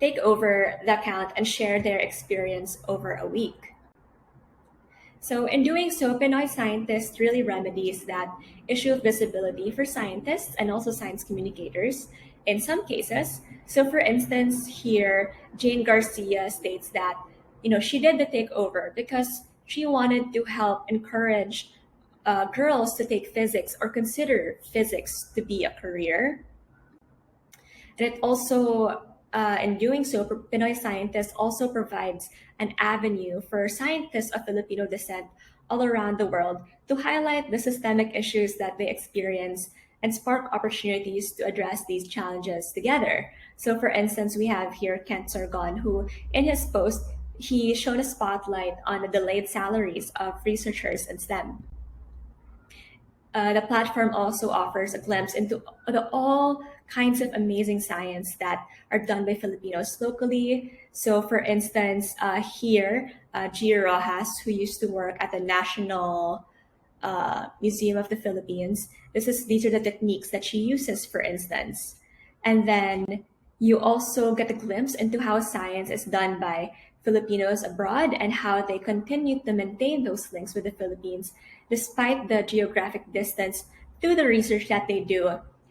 take over the account and share their experience over a week. So in doing so, Pinoy Scientist really remedies that issue of visibility for scientists and also science communicators in some cases. So for instance, here, Jane Garcia states that, she did the takeover because she wanted to help encourage girls to take physics or consider physics to be a career. And it also, in doing so, Pinoy Scientist also provides an avenue for scientists of Filipino descent all around the world to highlight the systemic issues that they experience and spark opportunities to address these challenges together. So for instance, we have here Kent Sorgon, who in his post, he shone a spotlight on the delayed salaries of researchers in STEM. The platform also offers a glimpse into all kinds of amazing science that are done by Filipinos locally. So for instance, here, Gio Rojas, who used to work at the National Museum of the Philippines, these are the techniques that she uses, for instance. And then you also get a glimpse into how science is done by Filipinos abroad and how they continue to maintain those links with the Philippines despite the geographic distance through the research that they do.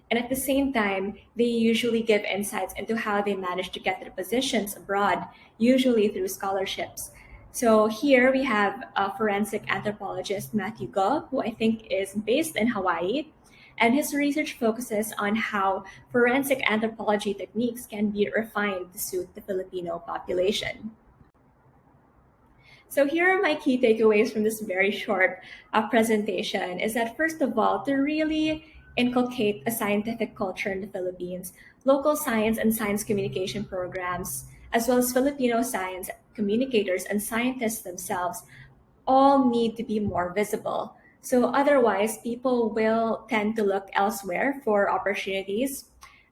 And at the same time, they usually give insights into how they manage to get their positions abroad, usually through scholarships. So here we have forensic anthropologist Matthew Go, who I think is based in Hawaii. And his research focuses on how forensic anthropology techniques can be refined to suit the Filipino population. So here are my key takeaways from this very short presentation is that first of all, to really inculcate a scientific culture in the Philippines, local science and science communication programs, as well as Filipino science communicators and scientists themselves all need to be more visible. So otherwise, people will tend to look elsewhere for opportunities.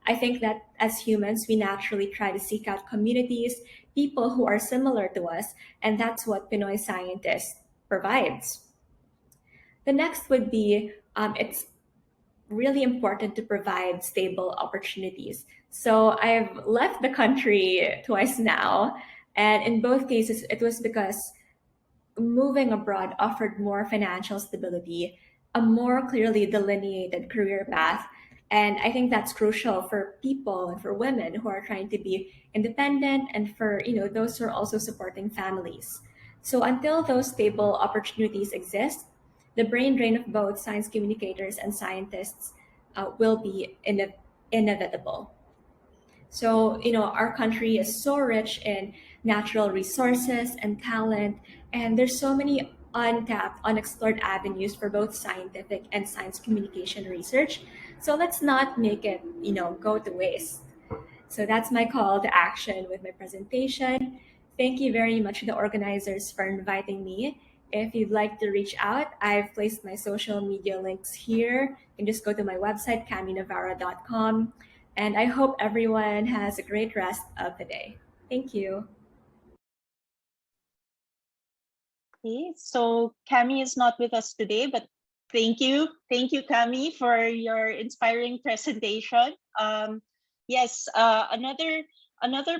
I think that as humans, we naturally try to seek out communities, people who are similar to us, and that's what Pinoy Scientist provides. The next would be, it's really important to provide stable opportunities. So I've left the country twice now, and in both cases, it was because moving abroad offered more financial stability, a more clearly delineated career path. And I think that's crucial for people and for women who are trying to be independent and for those who are also supporting families. So until those stable opportunities exist, the brain drain of both science communicators and scientists will be inevitable. So, our country is so rich in natural resources and talent, and there's so many untapped, unexplored avenues for both scientific and science communication research. So let's not make it, go to waste. So that's my call to action with my presentation. Thank you very much to the organizers for inviting me. If you'd like to reach out, I've placed my social media links here. You can just go to my website, camillenavarro.com. And I hope everyone has a great rest of the day. Thank you. Okay, so Cami is not with us today, but thank you, Cami, for your inspiring presentation. Yes, another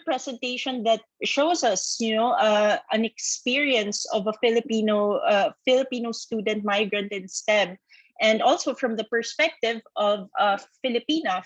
presentation that shows us, an experience of a Filipino student migrant in STEM, and also from the perspective of Filipina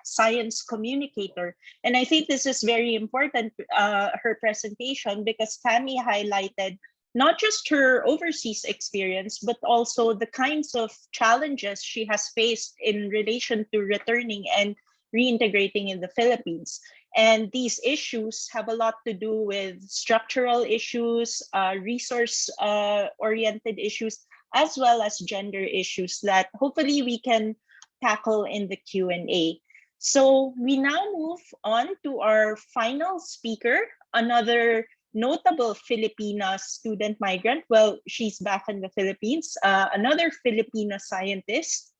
science communicator. And I think this is very important, her presentation, because Cami highlighted not just her overseas experience, but also the kinds of challenges she has faced in relation to returning and reintegrating in the Philippines. And these issues have a lot to do with structural issues, resource-oriented issues, as well as gender issues that hopefully we can tackle in the Q&A. So we now move on to our final speaker, another notable Filipina student migrant. Well, she's back in the Philippines, another Filipina scientist.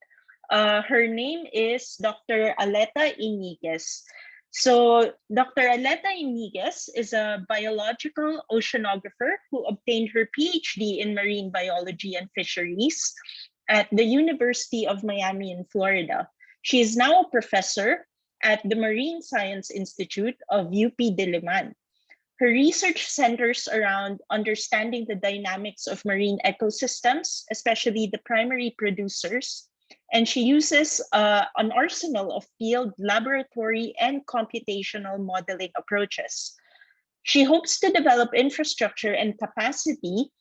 Her name is Dr. Aleta Iniguez. So Dr. Aleta Iniguez is a biological oceanographer who obtained her PhD in marine biology and fisheries at the University of Miami in Florida. She is now a professor at the Marine Science Institute of UP Diliman. Her research centers around understanding the dynamics of marine ecosystems, especially the primary producers, and she uses an arsenal of field, laboratory, and computational modeling approaches. She hopes to develop infrastructure and capacity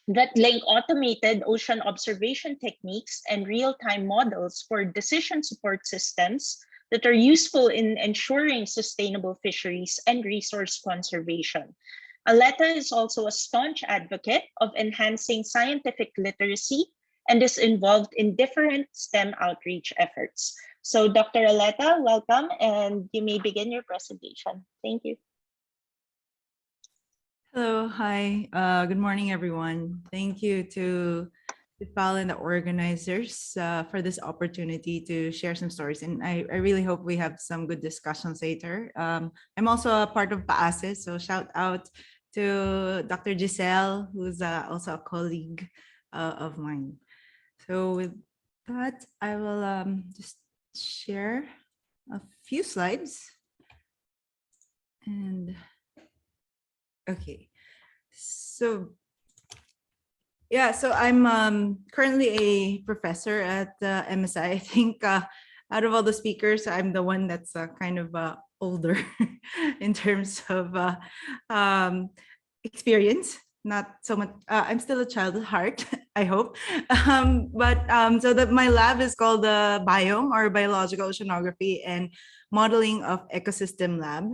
that link automated ocean observation techniques and real-time models for decision support systems that are useful in ensuring sustainable fisheries and resource conservation. Aleta is also a staunch advocate of enhancing scientific literacy and is involved in different STEM outreach efforts. So Dr. Aleta, welcome, and you may begin your presentation. Thank you. Hello, hi, good morning, everyone. Thank you to Fal and the organizers for this opportunity to share some stories. And I really hope we have some good discussions later. I'm also a part of PAASE, so shout out to Dr. Giselle, who's also a colleague of mine. So with that, I will just share a few slides. And okay, so yeah, so I'm currently a professor at MSI. I think out of all the speakers, I'm the one that's kind of older in terms of experience. Not so much. I'm still a child at heart, I hope. So that my lab is called the Biome, or Biological Oceanography and Modeling of Ecosystem Lab,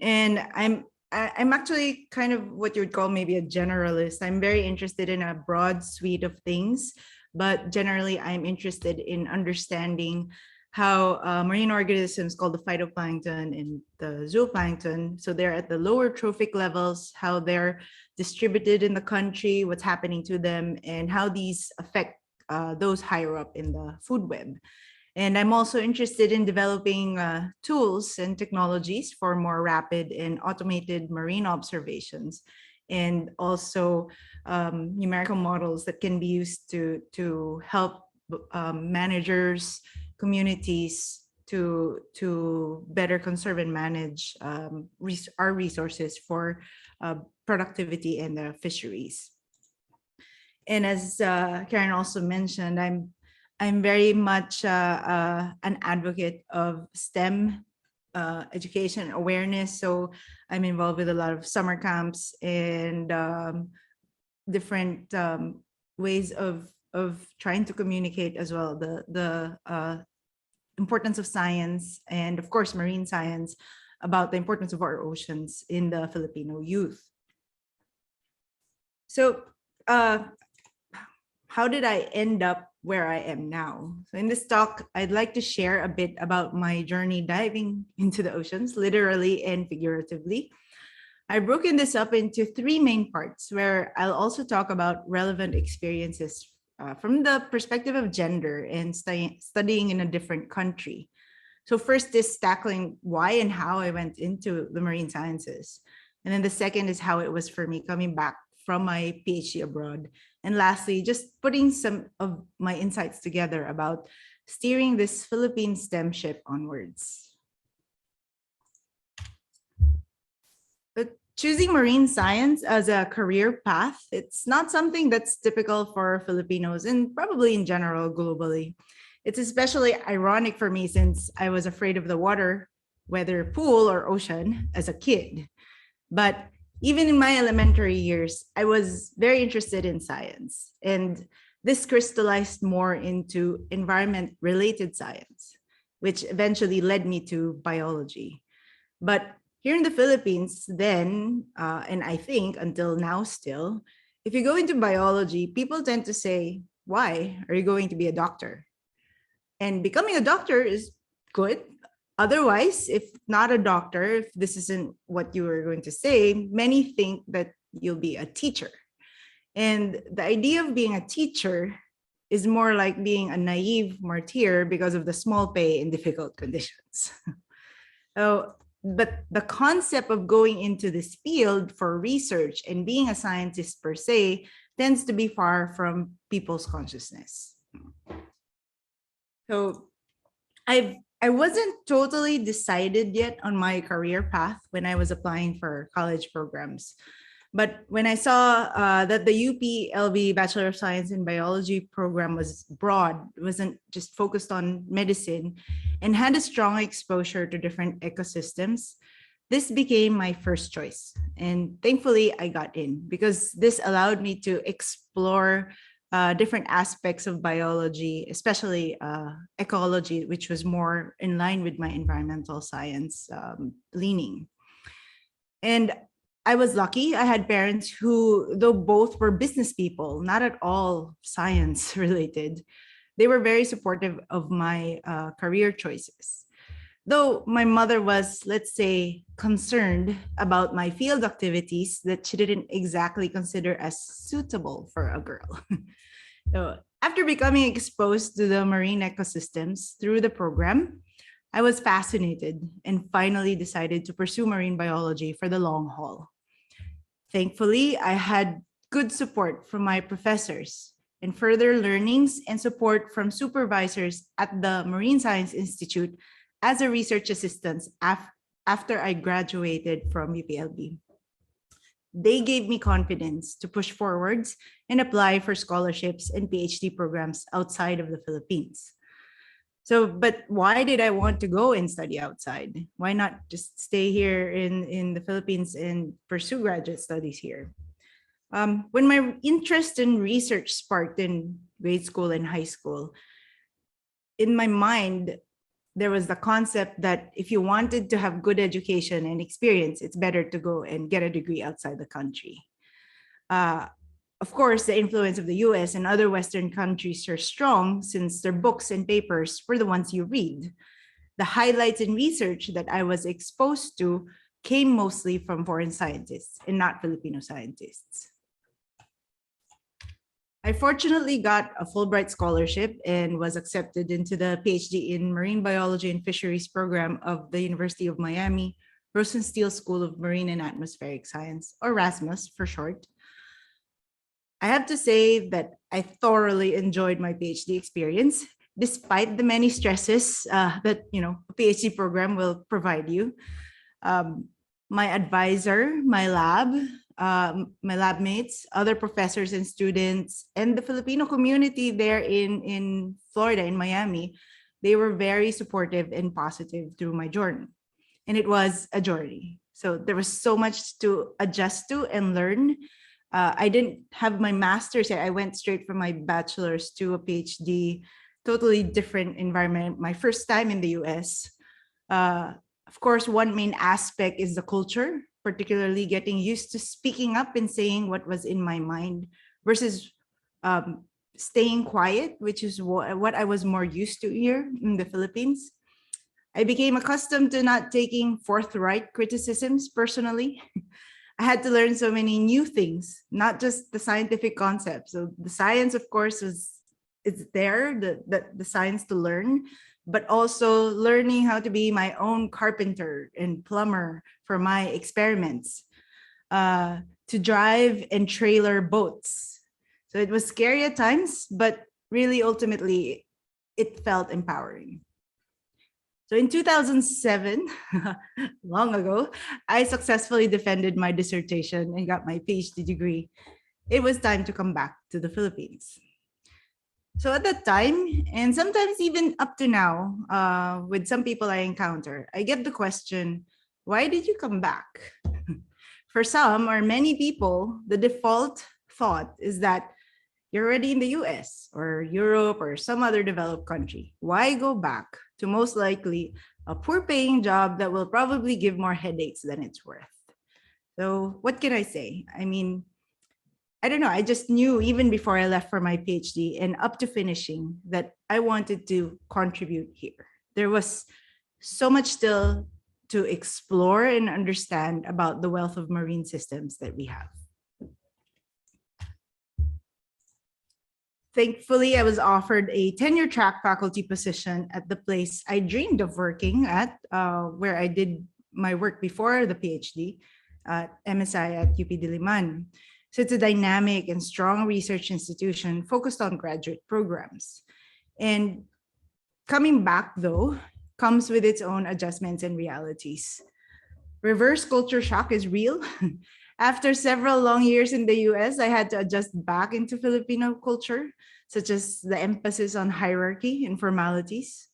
and I'm actually kind of what you would call maybe a generalist. I'm very interested in a broad suite of things, but generally I'm interested in understanding how marine organisms called the phytoplankton and the zooplankton, so they're at the lower trophic levels, how they're distributed in the country, what's happening to them, and how these affect those higher up in the food web. And I'm also interested in developing tools and technologies for more rapid and automated marine observations, and also numerical models that can be used to help managers, communities to better conserve and manage our resources for productivity in the fisheries. And as Karen also mentioned, I'm very much an advocate of STEM education awareness. So I'm involved with a lot of summer camps and different ways of trying to communicate as well the importance of science and, of course, marine science, about the importance of our oceans in the Filipino youth. So how did I end up where I am now? So in this talk, I'd like to share a bit about my journey diving into the oceans, literally and figuratively. I've broken this up into three main parts, where I'll also talk about relevant experiences from the perspective of gender and studying in a different country. So first is tackling why and how I went into the marine sciences. And then the second is how it was for me coming back from my PhD abroad. And lastly, just putting some of my insights together about steering this Philippine STEM ship onwards. But choosing marine science as a career path, it's not something that's typical for Filipinos and probably in general globally. It's especially ironic for me since I was afraid of the water, whether pool or ocean, as a kid. But even in my elementary years, I was very interested in science, and this crystallized more into environment-related science, which eventually led me to biology. But here in the Philippines then, and I think until now still, if you go into biology, people tend to say, why are you going to be a doctor? And becoming a doctor is good. Otherwise, if not a doctor, if this isn't what you were going to say, many think that you'll be a teacher. And the idea of being a teacher is more like being a naive martyr because of the small pay and difficult conditions. So, but the concept of going into this field for research and being a scientist per se tends to be far from people's consciousness. So I wasn't totally decided yet on my career path when I was applying for college programs. But when I saw that the UP-LB Bachelor of Science in Biology program was broad, it wasn't just focused on medicine, and had a strong exposure to different ecosystems, this became my first choice. And thankfully, I got in because this allowed me to explore different aspects of biology, especially ecology, which was more in line with my environmental science leaning. And I was lucky. I had parents who, though both were business people, not at all science related, they were very supportive of my career choices. Though my mother was, let's say, concerned about my field activities that she didn't exactly consider as suitable for a girl. So after becoming exposed to the marine ecosystems through the program, I was fascinated and finally decided to pursue marine biology for the long haul. Thankfully, I had good support from my professors and further learnings and support from supervisors at the Marine Science Institute as a research assistant after I graduated from UPLB. They gave me confidence to push forwards and apply for scholarships and PhD programs outside of the Philippines. So, but why did I want to go and study outside? Why not just stay here in the Philippines and pursue graduate studies here? When my interest in research sparked in grade school and high school, in my mind, there was the concept that if you wanted to have good education and experience, it's better to go and get a degree outside the country. Of course, the influence of the US and other Western countries are strong since their books and papers were the ones you read. The highlights in research that I was exposed to came mostly from foreign scientists and not Filipino scientists. I fortunately got a Fulbright scholarship and was accepted into the PhD in Marine Biology and Fisheries program of the University of Miami, Rosenstiel School of Marine and Atmospheric Science, or RASMUS for short. I have to say that I thoroughly enjoyed my PhD experience, despite the many stresses that a PhD program will provide you. My advisor, my lab mates, other professors and students, and the Filipino community there in Florida, in Miami, they were very supportive and positive through my journey. And it was a journey. So there was so much to adjust to and learn. I didn't have my master's yet. I went straight from my bachelor's to a PhD, totally different environment. My first time in the US. Of course, one main aspect is the culture, particularly getting used to speaking up and saying what was in my mind versus staying quiet, which is what I was more used to here in the Philippines. I became accustomed to not taking forthright criticisms personally. I had to learn so many new things, not just the scientific concepts. So the science, of course, it's there, the science to learn, but also learning how to be my own carpenter and plumber for my experiments, to drive and trailer boats. So it was scary at times, but really ultimately it felt empowering. So in 2007, long ago, I successfully defended my dissertation and got my PhD degree. It was time to come back to the Philippines. So at that time, and sometimes even up to now, with some people I encounter, I get the question, why did you come back? For some or many people, the default thought is that you're already in the US or Europe or some other developed country. Why go back to most likely a poor paying job that will probably give more headaches than it's worth? So what can I say? I mean, I don't know, I just knew even before I left for my PhD and up to finishing that I wanted to contribute here. There was so much still to explore and understand about the wealth of marine systems that we have. Thankfully, I was offered a tenure track faculty position at the place I dreamed of working at, where I did my work before the PhD at MSI at UP Diliman. So it's a dynamic and strong research institution focused on graduate programs. And coming back, though, comes with its own adjustments and realities. Reverse culture shock is real. After several long years in the US, I had to adjust back into Filipino culture, such as the emphasis on hierarchy and formalities,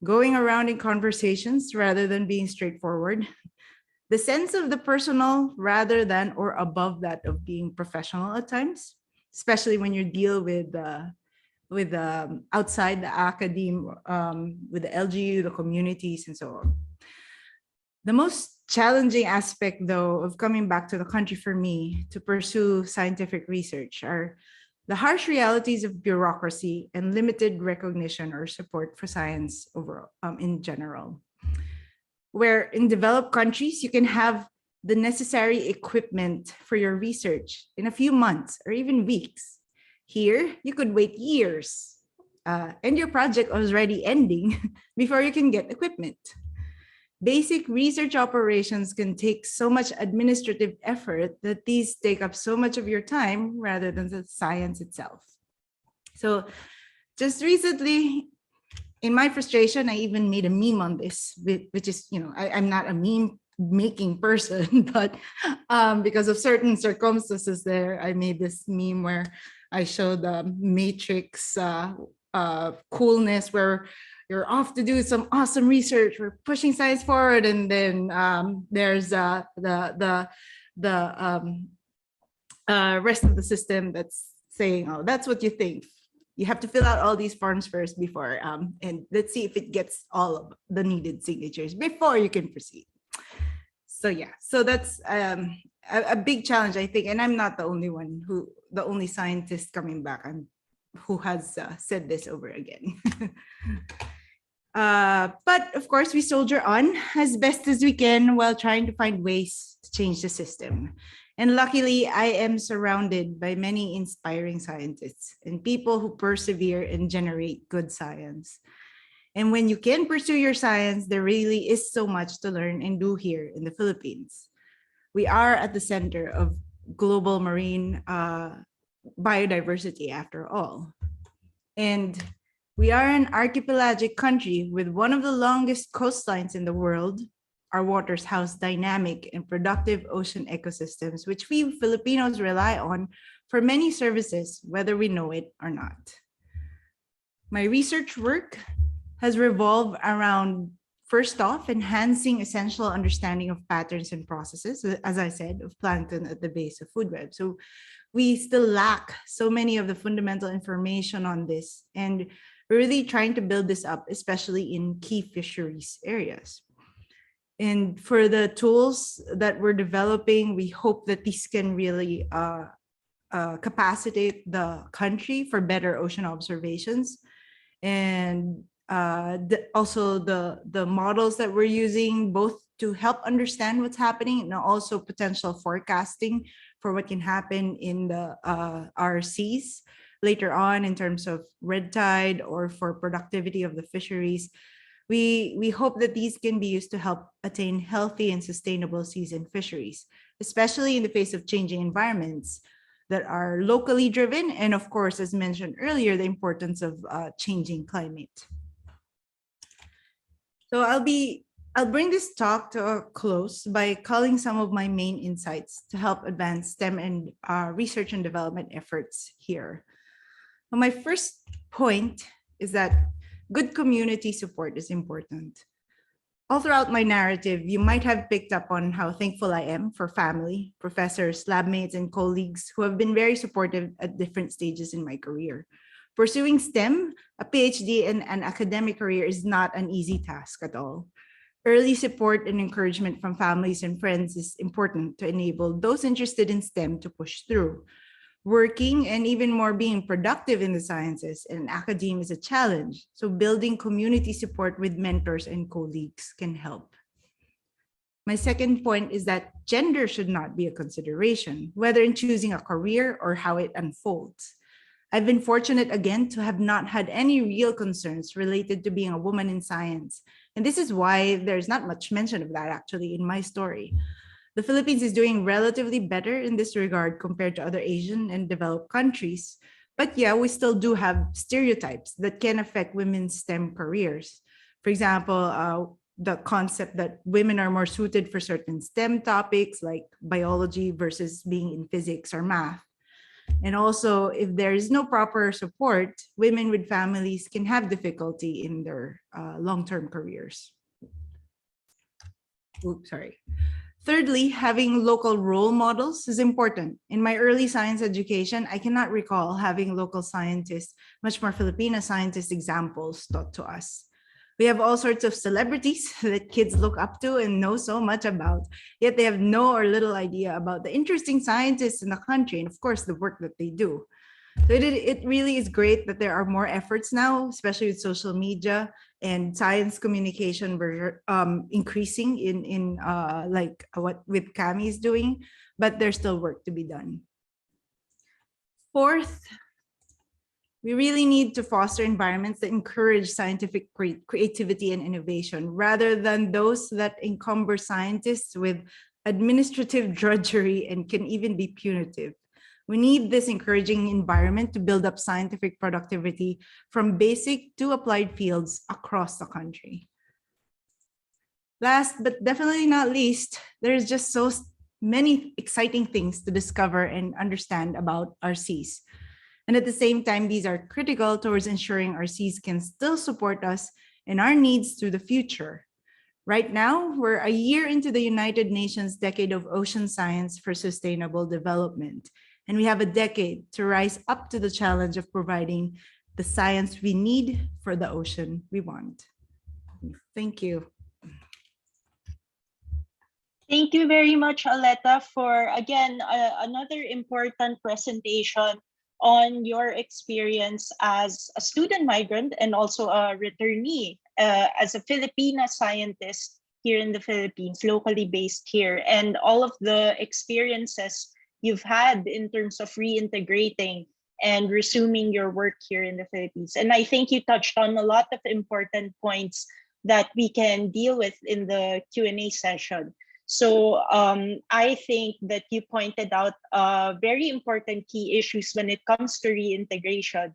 going around in conversations rather than being straightforward, the sense of the personal rather than or above that of being professional at times, especially when you deal with outside the academe, with the LGU, the communities, and so on. The most challenging aspect, though, of coming back to the country for me to pursue scientific research are the harsh realities of bureaucracy and limited recognition or support for science overall, in general. Where in developed countries, you can have the necessary equipment for your research in a few months or even weeks. Here, you could wait years and your project was already ending before you can get equipment. Basic research operations can take so much administrative effort that these take up so much of your time rather than the science itself. So just recently, in my frustration, I even made a meme on this, which is, I'm not a meme making person, but because of certain circumstances there, I made this meme where I showed the Matrix coolness where you're off to do some awesome research. We're pushing science forward, and then there's the rest of the system that's saying, "Oh, that's what you think. You have to fill out all these forms first before, and let's see if it gets all of the needed signatures before you can proceed." So yeah, so that's a big challenge, I think, and I'm not the only scientist coming back and who has said this over again. But of course, we soldier on as best as we can while trying to find ways to change the system. And luckily, I am surrounded by many inspiring scientists and people who persevere and generate good science. And when you can pursue your science, there really is so much to learn and do here in the Philippines. We are at the center of global marine biodiversity, after all. And we are an archipelagic country with one of the longest coastlines in the world. Our waters house dynamic and productive ocean ecosystems, which we Filipinos rely on for many services, whether we know it or not. My research work has revolved around, first off, enhancing essential understanding of patterns and processes, as I said, of plankton at the base of food web. So we still lack so many of the fundamental information on this, and we're really trying to build this up, especially in key fisheries areas. And for the tools that we're developing, we hope that these can really capacitate the country for better ocean observations. And also the models that we're using, both to help understand what's happening and also potential forecasting for what can happen in the our seas later on in terms of red tide or for productivity of the fisheries. We hope that these can be used to help attain healthy and sustainable seas and fisheries, especially in the face of changing environments that are locally driven, and of course, as mentioned earlier, the importance of changing climate. So I'll bring this talk to a close by calling some of my main insights to help advance STEM and research and development efforts here. Well, my first point is that good community support is important. All throughout my narrative, you might have picked up on how thankful I am for family, professors, lab mates, and colleagues who have been very supportive at different stages in my career. Pursuing STEM, a PhD, and an academic career is not an easy task at all. Early support and encouragement from families and friends is important to enable those interested in STEM to push through. Working and even more being productive in the sciences and academia is a challenge. So building community support with mentors and colleagues can help. My second point is that gender should not be a consideration, whether in choosing a career or how it unfolds. I've been fortunate again to have not had any real concerns related to being a woman in science. And this is why there's not much mention of that actually in my story. The Philippines is doing relatively better in this regard compared to other Asian and developed countries. But yeah, we still do have stereotypes that can affect women's STEM careers. For example, the concept that women are more suited for certain STEM topics like biology versus being in physics or math. And also, if there is no proper support, women with families can have difficulty in their long-term careers. Oops, sorry. Thirdly, having local role models is important. In my early science education, I cannot recall having local scientists, much more Filipina scientist examples taught to us. We have all sorts of celebrities that kids look up to and know so much about, yet they have no or little idea about the interesting scientists in the country and of course the work that they do. So it really is great that there are more efforts now, especially with social media and science communication increasing in like what with Cami is doing, but there's still work to be done. Fourth, we really need to foster environments that encourage scientific creativity and innovation rather than those that encumber scientists with administrative drudgery and can even be punitive. We need this encouraging environment to build up scientific productivity from basic to applied fields across the country. Last but definitely not least, there's just so many exciting things to discover and understand about our seas. And at the same time, these are critical towards ensuring our seas can still support us and our needs through the future. Right now, we're a year into the United Nations Decade of Ocean Science for Sustainable Development, and we have a decade to rise up to the challenge of providing the science we need for the ocean we want. Thank you. Thank you very much, Aleta, for, again, another important presentation on your experience as a student migrant and also a returnee as a Filipina scientist here in the Philippines, locally based here, and all of the experiences you've had in terms of reintegrating and resuming your work here in the Philippines. And I think you touched on a lot of important points that we can deal with in the Q&A session. So I think that you pointed out very important key issues when it comes to reintegration.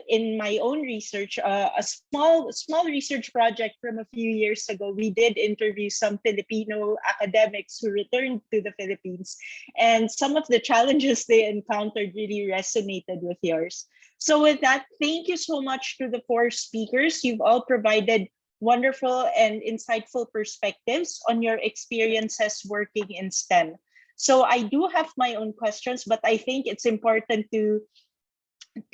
In my own research, a small research project from a few years ago, we did interview some Filipino academics who returned to the Philippines, and some of the challenges they encountered really resonated with yours. So with that, thank you so much to the four speakers. You've all provided wonderful and insightful perspectives on your experiences working in STEM. So I do have my own questions, but I think it's important to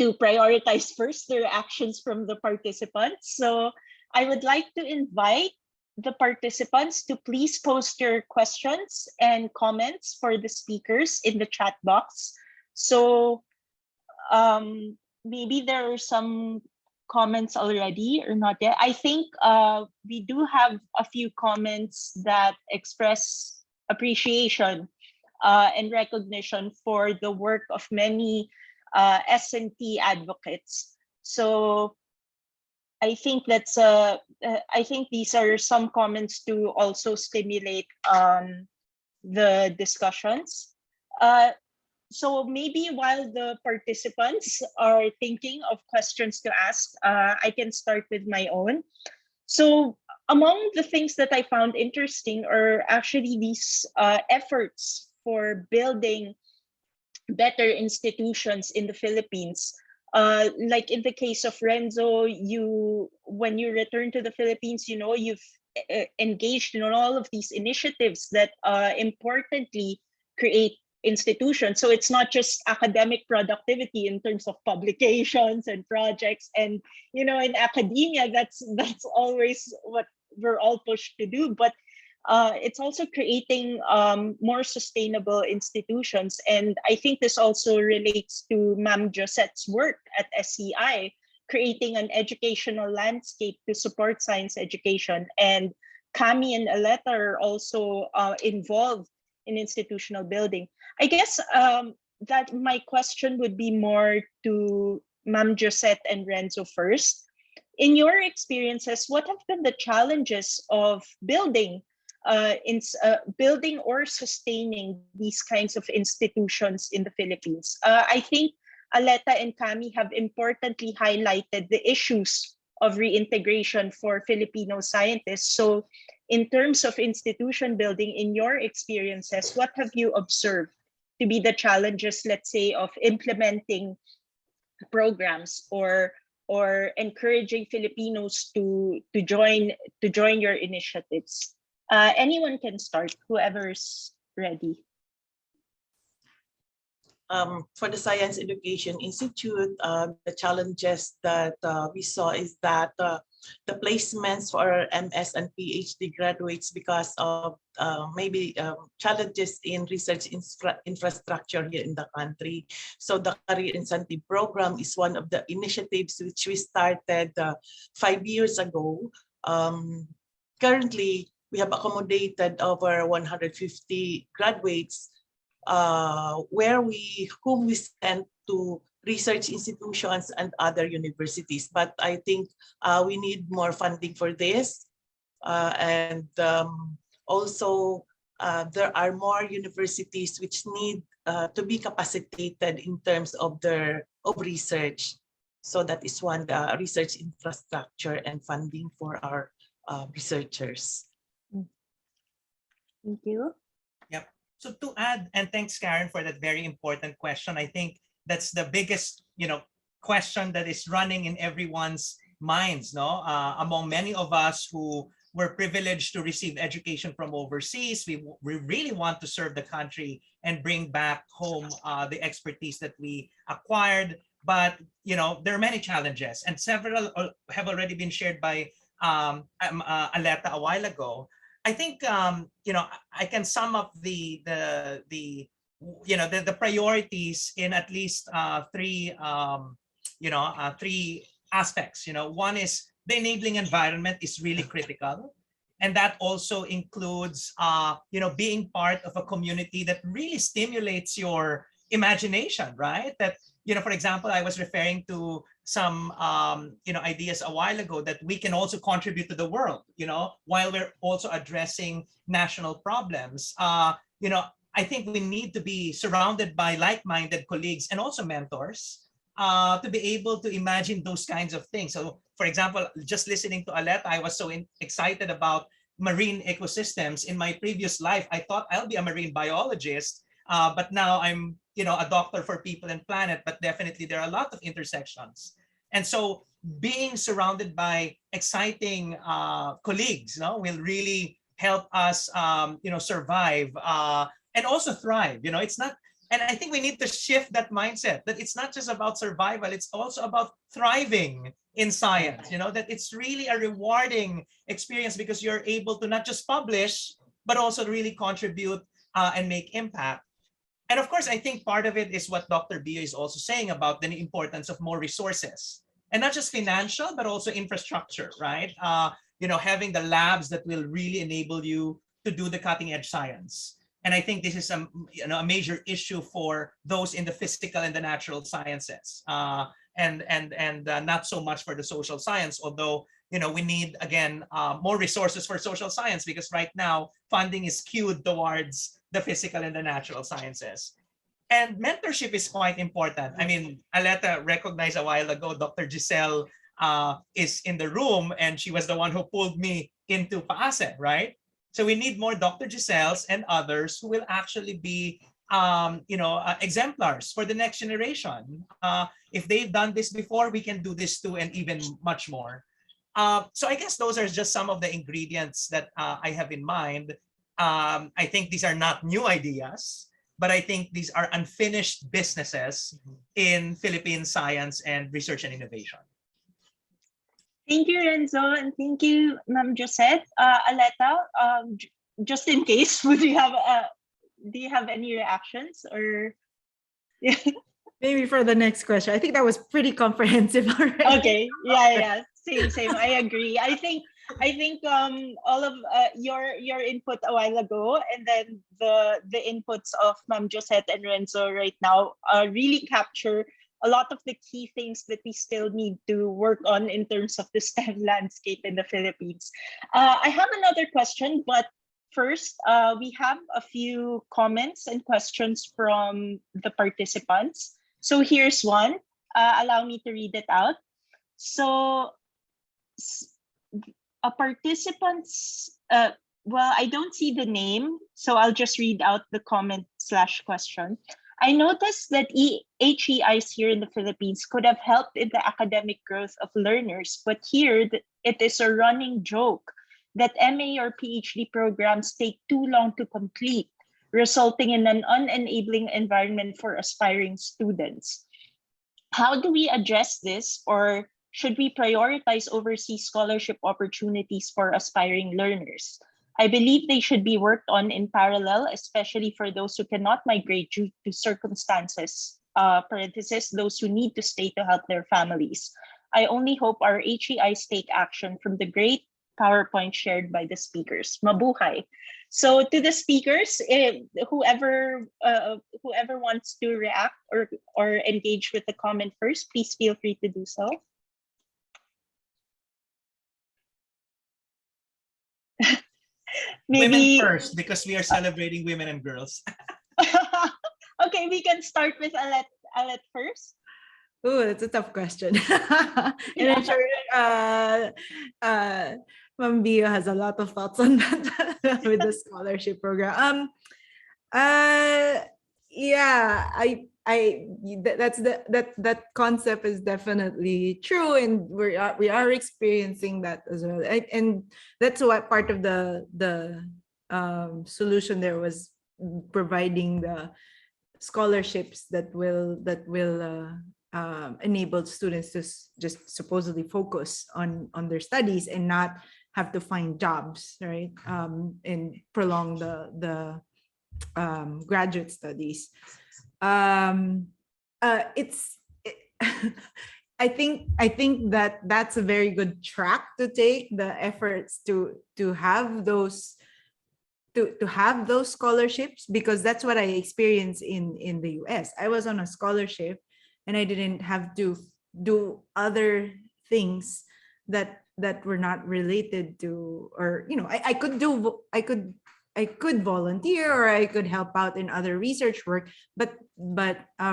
prioritize first the reactions from the participants. So I would like to invite the participants to please post your questions and comments for the speakers in the chat box. So maybe there are some comments already or not yet. I think we do have a few comments that express appreciation and recognition for the work of many SNT advocates. So I think that's I think these are some comments to also stimulate the discussions. So maybe while the participants are thinking of questions to ask, I can start with my own. So among the things that I found interesting are actually these efforts for building better institutions in the Philippines. Like in the case of Renzo, when you return to the Philippines, you've engaged in all of these initiatives that importantly create institutions. So it's not just academic productivity in terms of publications and projects. And in academia, that's always what we're all pushed to do. But It's also creating more sustainable institutions. And I think this also relates to Ma'am Josette's work at SEI, creating an educational landscape to support science education. And Cami and Aleta are also involved in institutional building. I guess that my question would be more to Ma'am Josette and Renzo first. In your experiences, what have been the challenges of building building or sustaining these kinds of institutions in the Philippines? I think Aleta and Cami have importantly highlighted the issues of reintegration for Filipino scientists. So in terms of institution building, in your experiences, what have you observed to be the challenges, let's say, of implementing programs or encouraging Filipinos to join your initiatives? Anyone can start, whoever's ready. For the Science Education Institute, the challenges that we saw is that the placements for MS and PhD graduates, because of maybe challenges in research infrastructure here in the country. So the Career Incentive Program is one of the initiatives which we started 5 years ago. Currently, we have accommodated over 150 graduates whom we sent to research institutions and other universities. But I think we need more funding for this. Also, there are more universities which need to be capacitated in terms of research. So that is one, the research infrastructure and funding for our researchers. Thank you. Yep. So to add, and thanks, Karen, for that very important question. I think that's the biggest, question that is running in everyone's minds, no? Among many of us who were privileged to receive education from overseas, we really want to serve the country and bring back home the expertise that we acquired. But, there are many challenges, and several have already been shared by Aleta a while ago. I think I can sum up the priorities in at least three aspects. One is the enabling environment is really critical, and that also includes being part of a community that really stimulates your imagination, right? That for example, I was referring to some ideas a while ago that we can also contribute to the world, while we're also addressing national problems. I think we need to be surrounded by like-minded colleagues and also mentors to be able to imagine those kinds of things. So, for example, just listening to Aleta, I was so excited about marine ecosystems. In my previous life, I thought I'll be a marine biologist, but now I'm a doctor for people and planet, but definitely there are a lot of intersections. And so being surrounded by exciting colleagues will really help us survive and also thrive. It's not, and I think we need to shift that mindset that it's not just about survival, it's also about thriving in science, that it's really a rewarding experience because you're able to not just publish, but also really contribute and make impact. And of course, I think part of it is what Dr. Bio is also saying about the importance of more resources, and not just financial, but also infrastructure, right? Having the labs that will really enable you to do the cutting edge science. And I think this is a major issue for those in the physical and the natural sciences, and not so much for the social science, although we need, again, more resources for social science, because right now funding is skewed towards the physical and the natural sciences. And mentorship is quite important. I mean, Aleta recognized a while ago, Dr. Giselle is in the room, and she was the one who pulled me into PAASE, right? So we need more Dr. Giselles and others who will actually be exemplars for the next generation. If they've done this before, we can do this too, and even much more. So I guess those are just some of the ingredients that I have in mind. I think these are not new ideas, but I think these are unfinished businesses in Philippine science and research and innovation. Thank you, Renzo, and thank you, Ma'am Josette. Aleta, just in case, do you have any reactions or? Maybe for the next question. I think that was pretty comprehensive already. Okay. Yeah. Same. I agree. I think all of your input a while ago, and then the inputs of Ma'am Josette and Renzo right now really capture a lot of the key things that we still need to work on in terms of the STEM landscape in the Philippines. I have another question, but first, we have a few comments and questions from the participants. So here's one. Allow me to read it out. So a participant's, well, I don't see the name, so I'll just read out the comment/question. I noticed that HEIs here in the Philippines could have helped in the academic growth of learners, but here it is a running joke that MA or PhD programs take too long to complete, resulting in an unenabling environment for aspiring students. How do we address this, or should we prioritize overseas scholarship opportunities for aspiring learners? I believe they should be worked on in parallel, especially for those who cannot migrate due to circumstances, parenthesis, those who need to stay to help their families. I only hope our HEIs take action from the great PowerPoint shared by the speakers. Mabuhay. So to the speakers, whoever wants to react or engage with the comment first, please feel free to do so. Women first, because we are celebrating women and girls. Okay, we can start with Alet first. Oh, that's a tough question. And I'm sure Ma'am Bio has a lot of thoughts on that with the scholarship program. Yeah, that concept is definitely true, and we are experiencing that as well. And that's what part of the solution there was, providing the scholarships that will enable students to just supposedly focus on their studies and not have to find jobs, right? And prolong the graduate studies. I think that's a very good track to take, the efforts to have those scholarships, because that's what I experienced in the US. I was on a scholarship and I didn't have to do other things that were not related to, or I could volunteer, or I could help out in other research work, but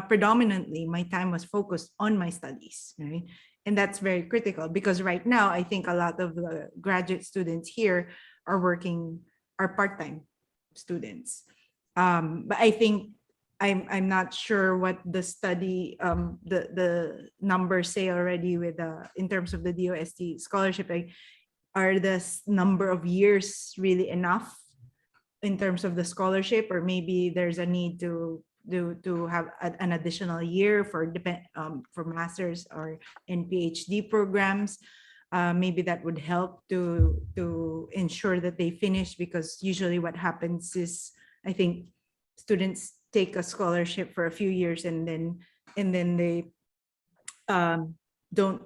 predominantly my time was focused on my studies, right? And that's very critical, because right now I think a lot of the graduate students here are part-time students. But I think I'm not sure what the study, the numbers say already with in terms of the DOST scholarship. Like, are the number of years really enough in terms of the scholarship, or maybe there's a need to have an additional year for masters or in PhD programs? Maybe that would help to ensure that they finish, because usually what happens is, I think students take a scholarship for a few years and then they don't,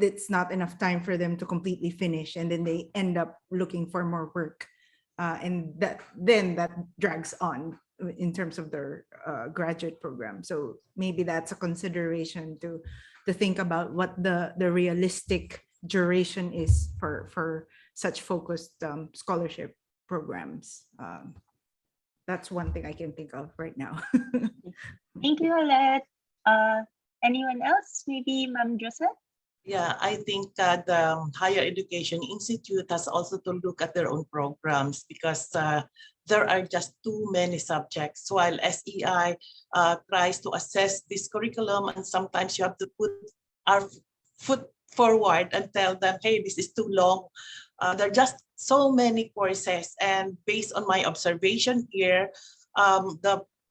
it's not enough time for them to completely finish, and then they end up looking for more work, and that drags on in terms of their graduate program. So maybe that's a consideration to think about what the realistic duration is for such focused scholarship programs. That's one thing I can think of right now. Thank you, Alette. Anyone else? Maybe Ma'am Joseph? Yeah, I think that the Higher Education Institute has also to look at their own programs, because there are just too many subjects. While SEI tries to assess this curriculum, and sometimes you have to put our foot forward and tell them, hey, this is too long. There are just so many courses, and based on my observation here,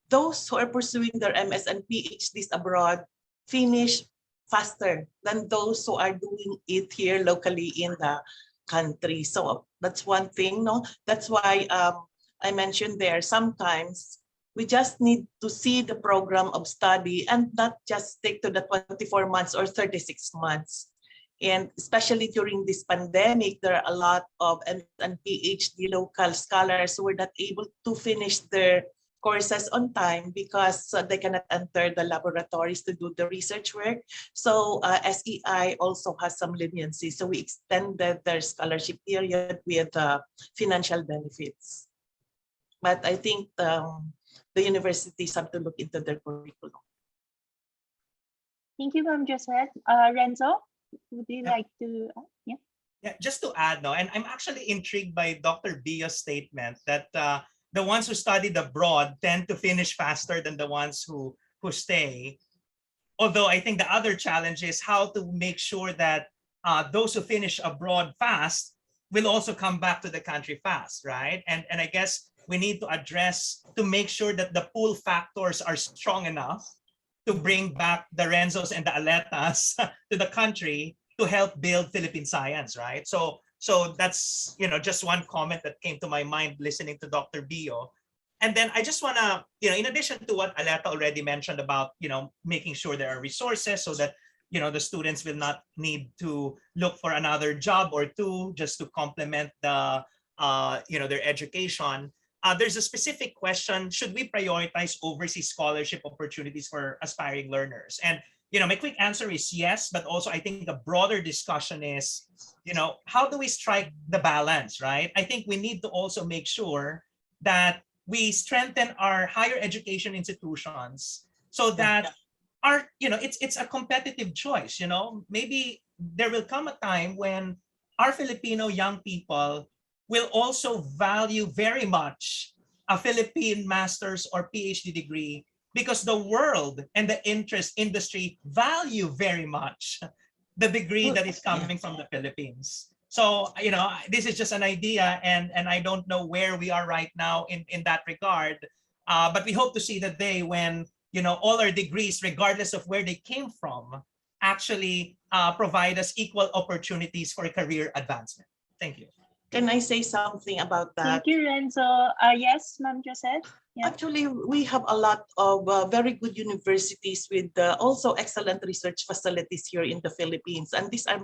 those who are pursuing their MS and PhDs abroad finish faster than those who are doing it here locally in the country. So that's one thing, no? That's why I mentioned there, sometimes we just need to see the program of study and not just stick to the 24 months or 36 months. And especially during this pandemic, there are a lot of and PhD local scholars who were not able to finish their courses on time because they cannot enter the laboratories to do the research work. So SEI also has some leniency. So we extended their scholarship period with financial benefits. But I think the universities have to look into their curriculum. Thank you, Ma'am Josette. Renzo, would you like to? Yeah. Yeah, just to add, no, and I'm actually intrigued by Dr. Bio's statement that the ones who studied abroad tend to finish faster than the ones who stay. Although I think the other challenge is how to make sure that those who finish abroad fast will also come back to the country fast, right? And I guess we need to address to make sure that the pull factors are strong enough to bring back the Renzos and the Aletas to the country to help build Philippine science, right? So that's, you know, just one comment that came to my mind listening to Dr. Bio. And then I just want to, you know, in addition to what Aleta already mentioned about, you know, making sure there are resources so that, you know, the students will not need to look for another job or two just to complement the, you know, their education. There's a specific question: should we prioritize overseas scholarship opportunities for aspiring learners? And you know, my quick answer is yes, but also I think the broader discussion is, you know, how do we strike the balance, right? I think we need to also make sure that we strengthen our higher education institutions so that our, you know, it's a competitive choice, you know. Maybe there will come a time when our Filipino young people will also value very much a Philippine master's or PhD degree because the world and the interest industry value very much the degree that is coming from the Philippines. So, you know, this is just an idea, and I don't know where we are right now in that regard. But we hope to see the day when, you know, all our degrees, regardless of where they came from, actually provide us equal opportunities for career advancement. Thank you. Can I say something about that? Thank you, Renzo. Yes, Ma'am Josette. Yeah. Actually, we have a lot of very good universities with also excellent research facilities here in the Philippines. And these are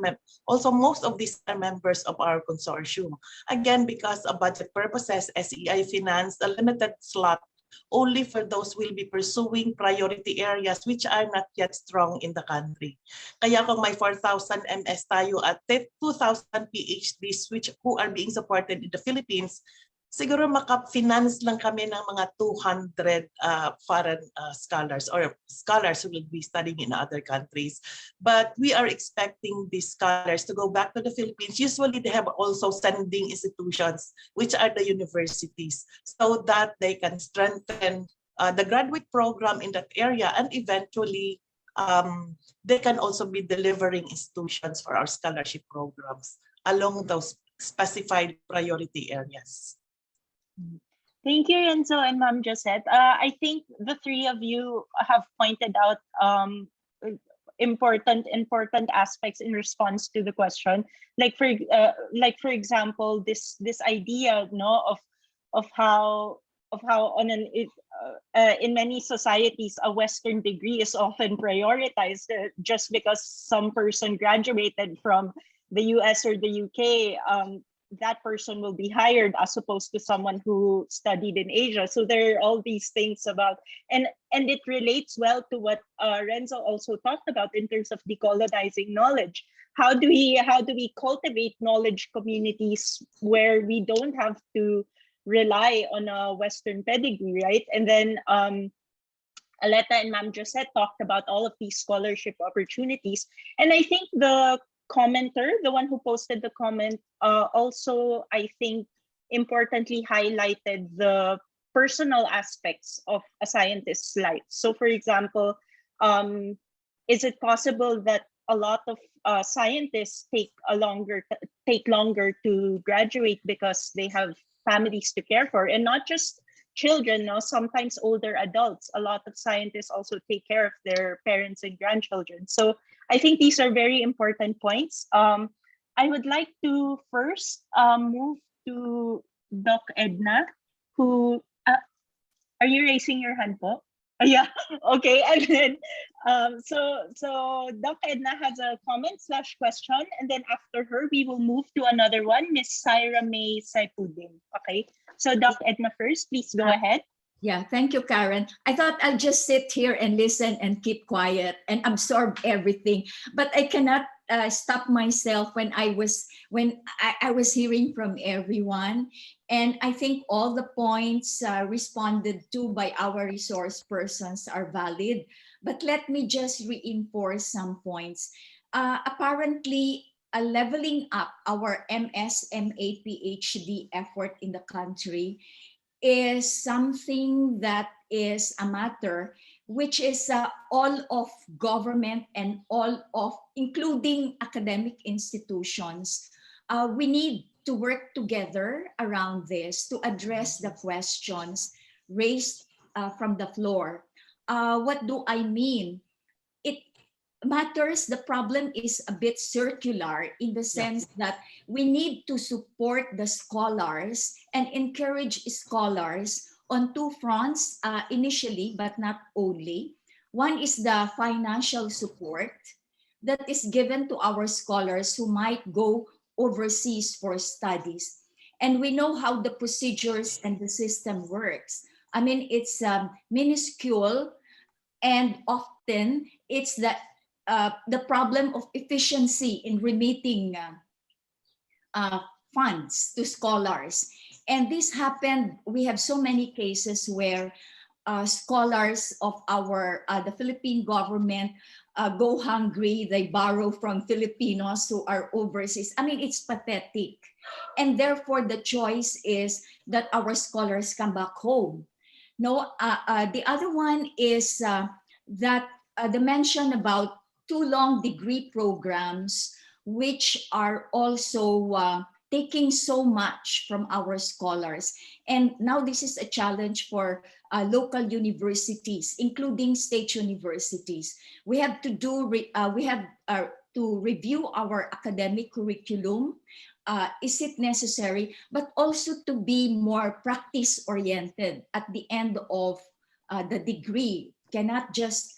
also most of these are members of our consortium. Again, because of budget purposes, SEI financed a limited slot only for those who will be pursuing priority areas which are not yet strong in the country. Kaya kung may 4,000 MS tayo at 2,000 PhDs who are being supported in the Philippines, siguro maka-finance lang kami ng mga 200 foreign scholars or scholars who will be studying in other countries. But we are expecting these scholars to go back to the Philippines. Usually they have also sending institutions, which are the universities, so that they can strengthen the graduate program in that area, and eventually they can also be delivering institutions for our scholarship programs along those specified priority areas. Thank you, Renzo and Ma'am Josette. I think the three of you have pointed out important aspects in response to the question. Like for example, this idea, of how on an in many societies a Western degree is often prioritized just because some person graduated from the US or the UK. That person will be hired as opposed to someone who studied in Asia. So there are all these things about, and it relates well to what Renzo also talked about in terms of decolonizing knowledge. How do we cultivate knowledge communities where we don't have to rely on a Western pedigree, right? And then Aleta and Ma'am Josette talked about all of these scholarship opportunities. And I think the commenter, the one who posted the comment, also, I think, importantly highlighted the personal aspects of a scientist's life. So, for example, is it possible that a lot of scientists take longer to graduate because they have families to care for, and not just children, sometimes older adults. A lot of scientists also take care of their parents and grandchildren. So I think these are very important points. I would like to first move to Doc Edna, who are you raising your hand po? Yeah, okay. And then so Doc Edna has a comment / question, and then after her we will move to another one, Miss Syra May Saipudin. Okay. So Doc Edna first, please go ahead. Yeah, thank you, Karen. I thought I'll just sit here and listen and keep quiet and absorb everything, but I cannot stop myself when I was hearing from everyone, and I think all the points responded to by our resource persons are valid. But let me just reinforce some points. Apparently, leveling up our MSMA PhD effort in the country is something that is a matter which is all of government and all of, including academic institutions. We need to work together around this to address the questions raised from the floor. What do I mean? It matters, the problem is a bit circular in the sense that we need to support the scholars and encourage scholars on two fronts initially, but not only. One is the financial support that is given to our scholars who might go overseas for studies. And we know how the procedures and the system works. I mean, it's minuscule, and often it's the problem of efficiency in remitting funds to scholars. And this happened, we have so many cases where scholars of the Philippine government go hungry, they borrow from Filipinos who are overseas. I mean, it's pathetic. And therefore the choice is that our scholars come back home. No, the other one is that the mention about too long degree programs, which are also taking so much from our scholars. And now this is a challenge for local universities, including state universities. We have to review our academic curriculum. Is it necessary? But also to be more practice-oriented at the end of the degree. Cannot just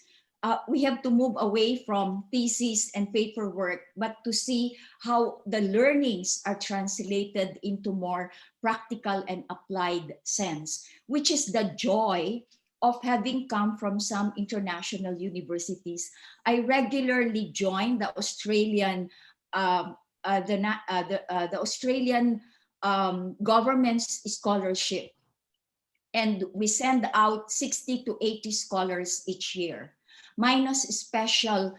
we have to move away from thesis and paperwork, but to see how the learnings are translated into more practical and applied sense, which is the joy of having come from some international universities. I regularly join the Australian Australian government's scholarship, and we send out 60 to 80 scholars each year, minus special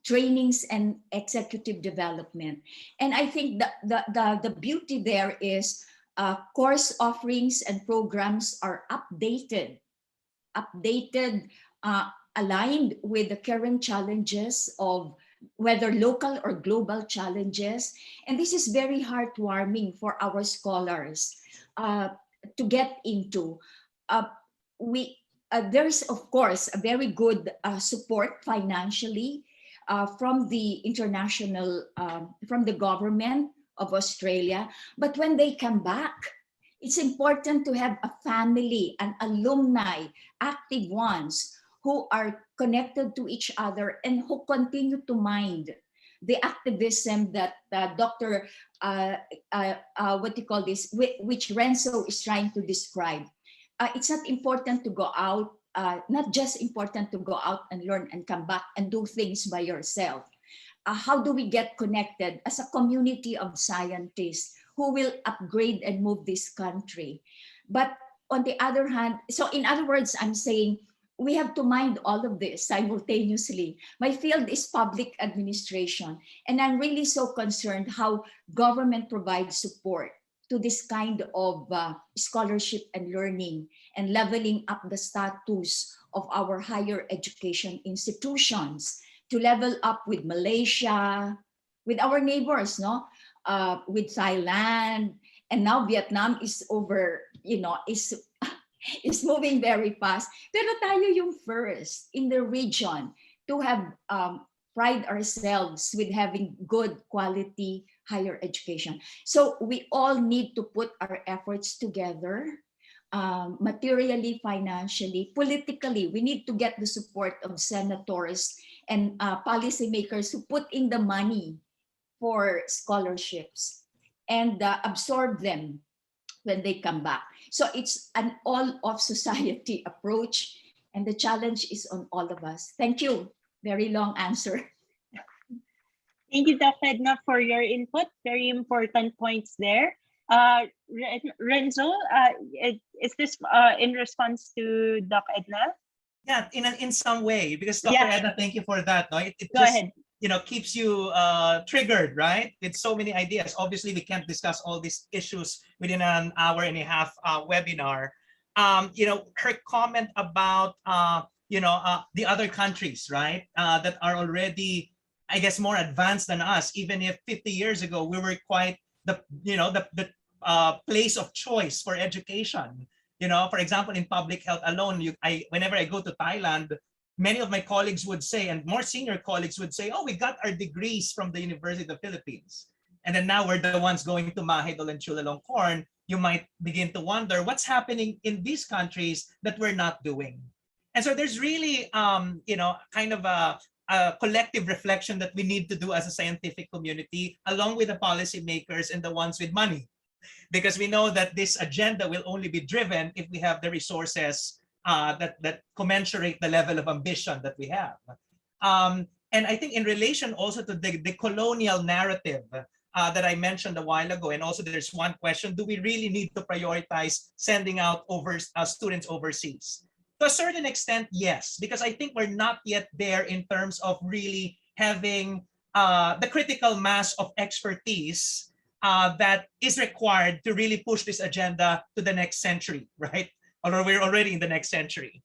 trainings and executive development. And I think the beauty there is course offerings and programs are updated, aligned with the current challenges of whether local or global challenges. And this is very heartwarming for our scholars to get into. There's, of course, a very good support financially from the international, from the government of Australia. But when they come back, it's important to have a family, an alumni, active ones who are connected to each other and who continue to mind the activism that Dr. Which Renzo is trying to describe. It's not important to go out, not just important to go out and learn and come back and do things by yourself. How do we get connected as a community of scientists who will upgrade and move this country? But on the other hand, so in other words, I'm saying we have to mind all of this simultaneously. My field is public administration, and I'm really so concerned how government provides support to this kind of scholarship and learning and leveling up the status of our higher education institutions to level up with Malaysia, with our neighbors, no? With Thailand, and now Vietnam is over, is moving very fast. Pero tayo yung first in the region to have pride ourselves with having good quality higher education. So we all need to put our efforts together, materially, financially, politically. We need to get the support of senators and policymakers who put in the money for scholarships and absorb them when they come back. So it's an all of society approach, and the challenge is on all of us. Thank you. Very long answer. Thank you, Doc Edna, for your input. Very important points there. Renzo, is this in response to Doc Edna? Yeah, in some way, because Dr. Yeah. Edna, thank you for that. No, it Go just ahead. keeps you triggered, right? With so many ideas. Obviously, we can't discuss all these issues within an hour and a half webinar. Her comment about the other countries, right, that are already, I guess, more advanced than us. Even if 50 years ago we were quite the place of choice for education. For example, in public health alone, whenever I go to Thailand, many of my colleagues would say, and more senior colleagues would say, oh, we got our degrees from the University of the Philippines. And then now we're the ones going to Mahidol and Chulalongkorn. You might begin to wonder what's happening in these countries that we're not doing. And so there's really, kind of a collective reflection that we need to do as a scientific community, along with the policymakers and the ones with money. Because we know that this agenda will only be driven if we have the resources that commensurate the level of ambition that we have. And I think in relation also to the colonial narrative that I mentioned a while ago, and also there's one question, do we really need to prioritize sending out students overseas? To a certain extent, yes, because I think we're not yet there in terms of really having the critical mass of expertise that is required to really push this agenda to the next century, right? Although we're already in the next century.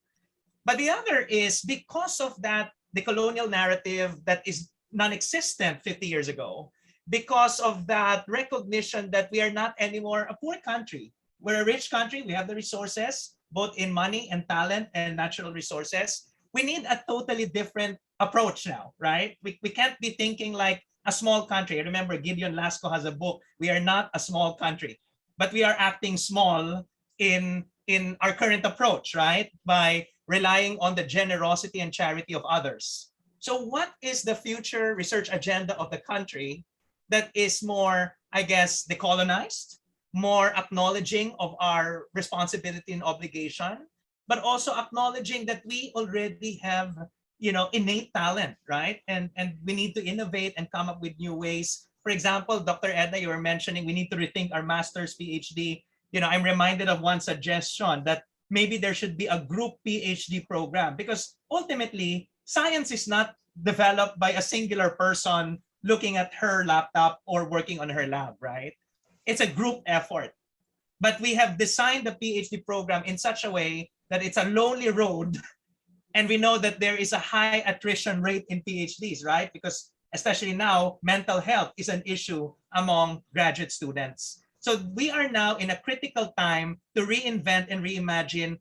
But the other is because of that, the colonial narrative that is non-existent 50 years ago, because of that recognition that we are not anymore a poor country. We're a rich country, we have the resources, both in money and talent and natural resources. We need a totally different approach now, right? We can't be thinking like a small country. I remember Gideon Lasco has a book, We Are Not a Small Country, but we are acting small in our current approach, right? By relying on the generosity and charity of others. So what is the future research agenda of the country that is more, I guess, decolonized, more acknowledging of our responsibility and obligation, but also acknowledging that we already have, innate talent, right? And we need to innovate and come up with new ways. For example, Dr. Edna, you were mentioning we need to rethink our master's, PhD. I'm reminded of one suggestion that maybe there should be a group PhD program, because ultimately science is not developed by a singular person looking at her laptop or working on her lab, right? It's a group effort. But we have designed the PhD program in such a way that it's a lonely road. And we know that there is a high attrition rate in PhDs, right? Because especially now, mental health is an issue among graduate students. So we are now in a critical time to reinvent and reimagine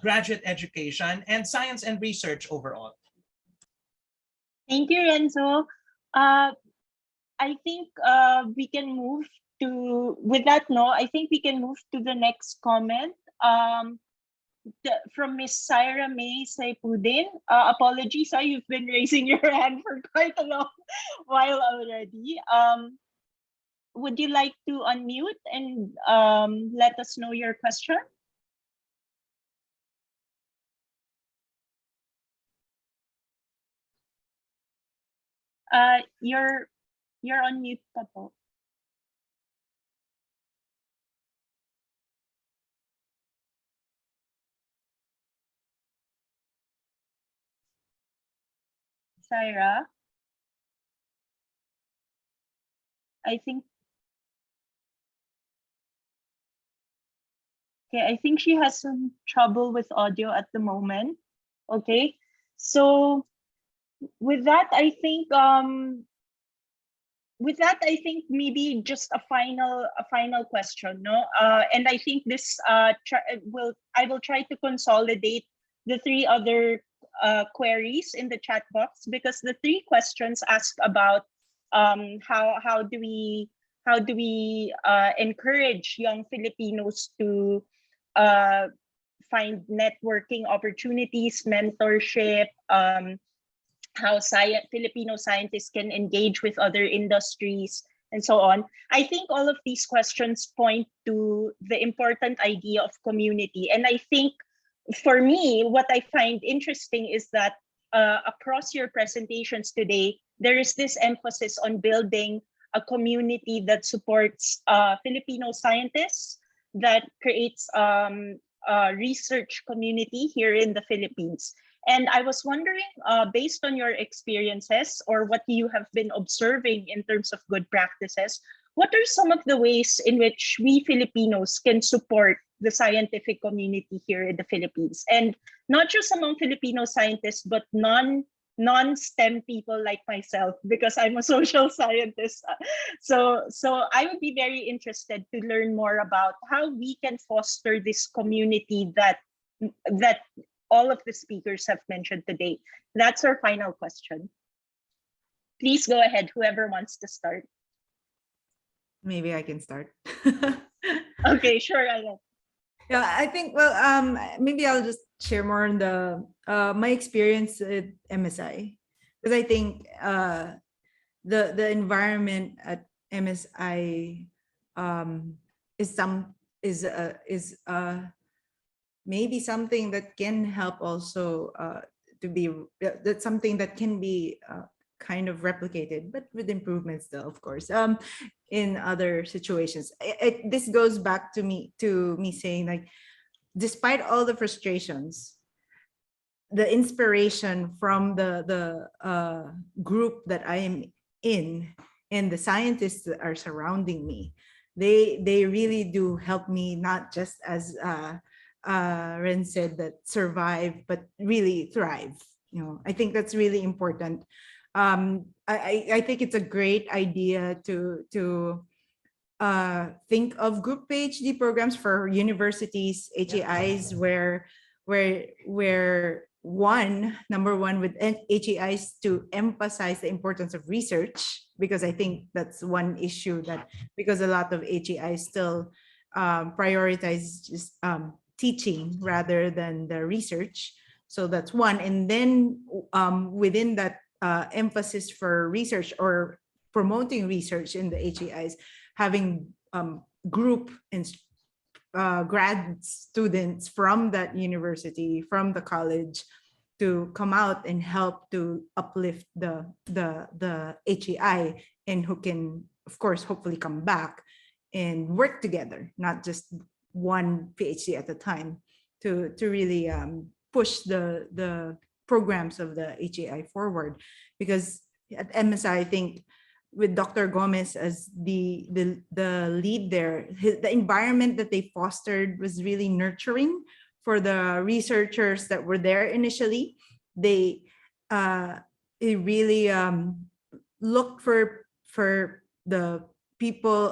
graduate education and science and research overall. Thank you, Renzo. I think we can move to, with that, I think we can move to the next comment from Miss Syra May Saipudin. Apologies, you've been raising your hand for quite a long while already. Would you like to unmute and let us know your question? You're on mute, Papo. Syra, I think. Okay, I think she has some trouble with audio at the moment. Okay, so with that, I think maybe just a final question, no? And I think this I will try to consolidate the three other queries in the chat box, because the three questions ask about how do we encourage young Filipinos to find networking opportunities, mentorship, how Filipino scientists can engage with other industries, and so on. I think all of these questions point to the important idea of community. And I think for me, what I find interesting is that across your presentations today, there is this emphasis on building a community that supports Filipino scientists, that creates a research community here in the Philippines. And I was wondering, based on your experiences or what you have been observing in terms of good practices, what are some of the ways in which we Filipinos can support the scientific community here in the Philippines? And not just among Filipino scientists, but non-STEM people like myself, because I'm a social scientist. So I would be very interested to learn more about how we can foster this community that all of the speakers have mentioned today. That's our final question. Please go ahead, whoever wants to start. Maybe I can start. Okay, sure, Alan. Yeah, I think, well, maybe I'll just share more on the my experience at MSI, because I think the environment at MSI is maybe something that can help also that's something that can be kind of replicated, but with improvements still, of course, in other situations. This goes back to me saying, like, despite all the frustrations, the inspiration from the group that I am in and the scientists that are surrounding me, they really do help me, not just as Ren said, that survive, but really thrive. I think that's really important. I think it's a great idea to think of group PhD programs for universities, HAIs, where number one with HAIs to emphasize the importance of research, because I think that's one issue, that because a lot of HAIs still prioritize just teaching rather than the research. So that's one. And then within that emphasis for research or promoting research in the HAIs, having group and grad students from that university, from the college, to come out and help to uplift the HAI, and who can, of course, hopefully come back and work together, not just one PhD at a time, to really push the programs of the HAI forward. Because at MSI, I think with Dr. Gomez as the lead there, the environment that they fostered was really nurturing for the researchers that were there initially. They really looked for the people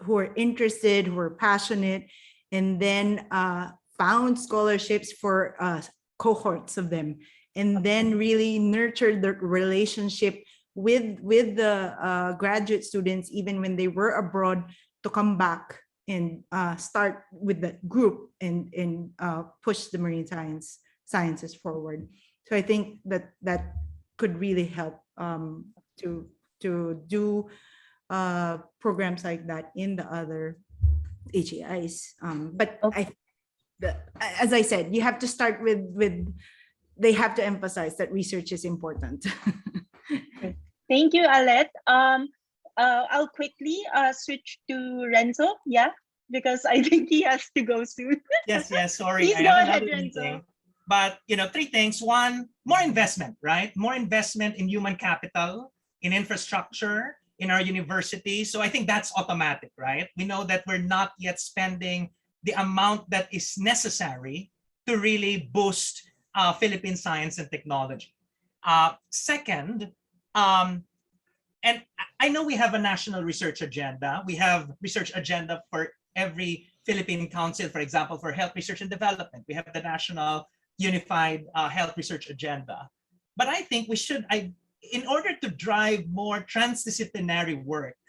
who are interested, who are passionate, and then found scholarships for cohorts of them, and then really nurtured the relationship with the graduate students, even when they were abroad, to come back and start with that group and push the marine sciences forward. So I think that could really help to do programs like that in the other HAIs. But as I said, you have to start with they have to emphasize that research is important. Thank you, Alette. I'll quickly switch to Renzo, because I think he has to go soon. Yes, sorry. Please I go have ahead, another Renzo. meeting. But, three things. One, more investment, right? More investment in human capital, in infrastructure, in our universities. So I think that's automatic, right? We know that we're not yet spending the amount that is necessary to really boost Philippine science and technology. Second, and I know we have a national research agenda. We have research agenda for every Philippine Council, for example, for health research and development. We have the national unified health research agenda. But I think we should, in order to drive more transdisciplinary work,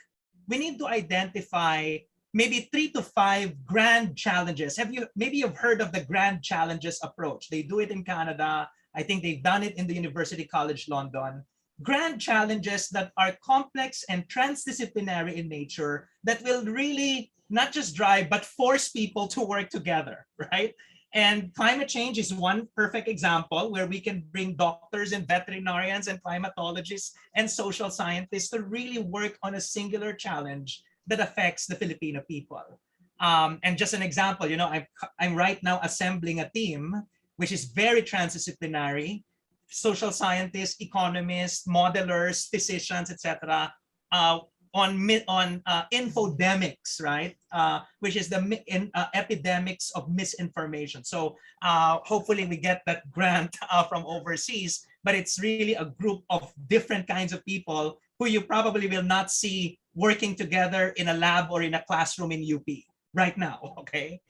we need to identify maybe 3 to 5 grand challenges. Maybe you've heard of the grand challenges approach. They do it in Canada. I think they've done it in the University College London. Grand challenges that are complex and transdisciplinary in nature that will really not just drive, but force people to work together, right? And climate change is one perfect example where we can bring doctors and veterinarians and climatologists and social scientists to really work on a singular challenge that affects the Filipino people. And just an example, you know, I'm right now assembling a team which is very transdisciplinary, social scientists, economists, modelers, physicians, etc., on infodemics, right? Which is the epidemics of misinformation. So hopefully we get that grant from overseas, but it's really a group of different kinds of people who you probably will not see working together in a lab or in a classroom in UP right now, okay?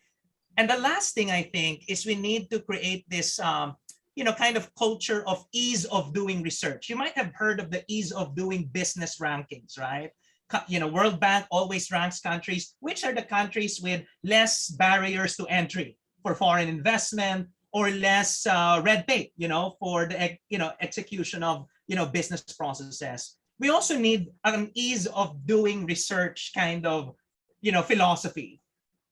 And the last thing I think is we need to create this you know, kind of culture of ease of doing research. You might have heard of the ease of doing business rankings, right? You know, World Bank always ranks countries, which are the countries with less barriers to entry for foreign investment or less red tape, you know, for the, you know, execution of, you know, business processes. We also need an ease of doing research kind of, you know, philosophy.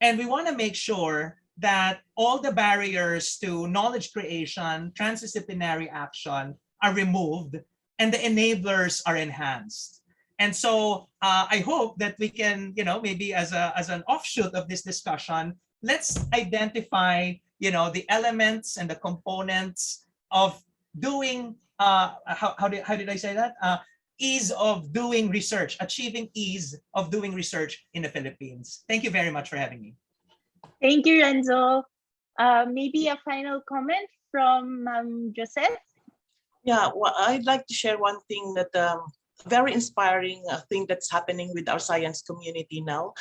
And we want to make sure that all the barriers to knowledge creation, transdisciplinary action are removed and the enablers are enhanced. And so I hope that we can, you know, maybe as an offshoot of this discussion, let's identify, you know, the elements and the components of doing, how did I say that? Ease of doing research, achieving ease of doing research in the Philippines. Thank you very much for having me. Thank you, Renzo. Maybe a final comment from Josette? Yeah, well, I'd like to share one thing that very inspiring thing that's happening with our science community now.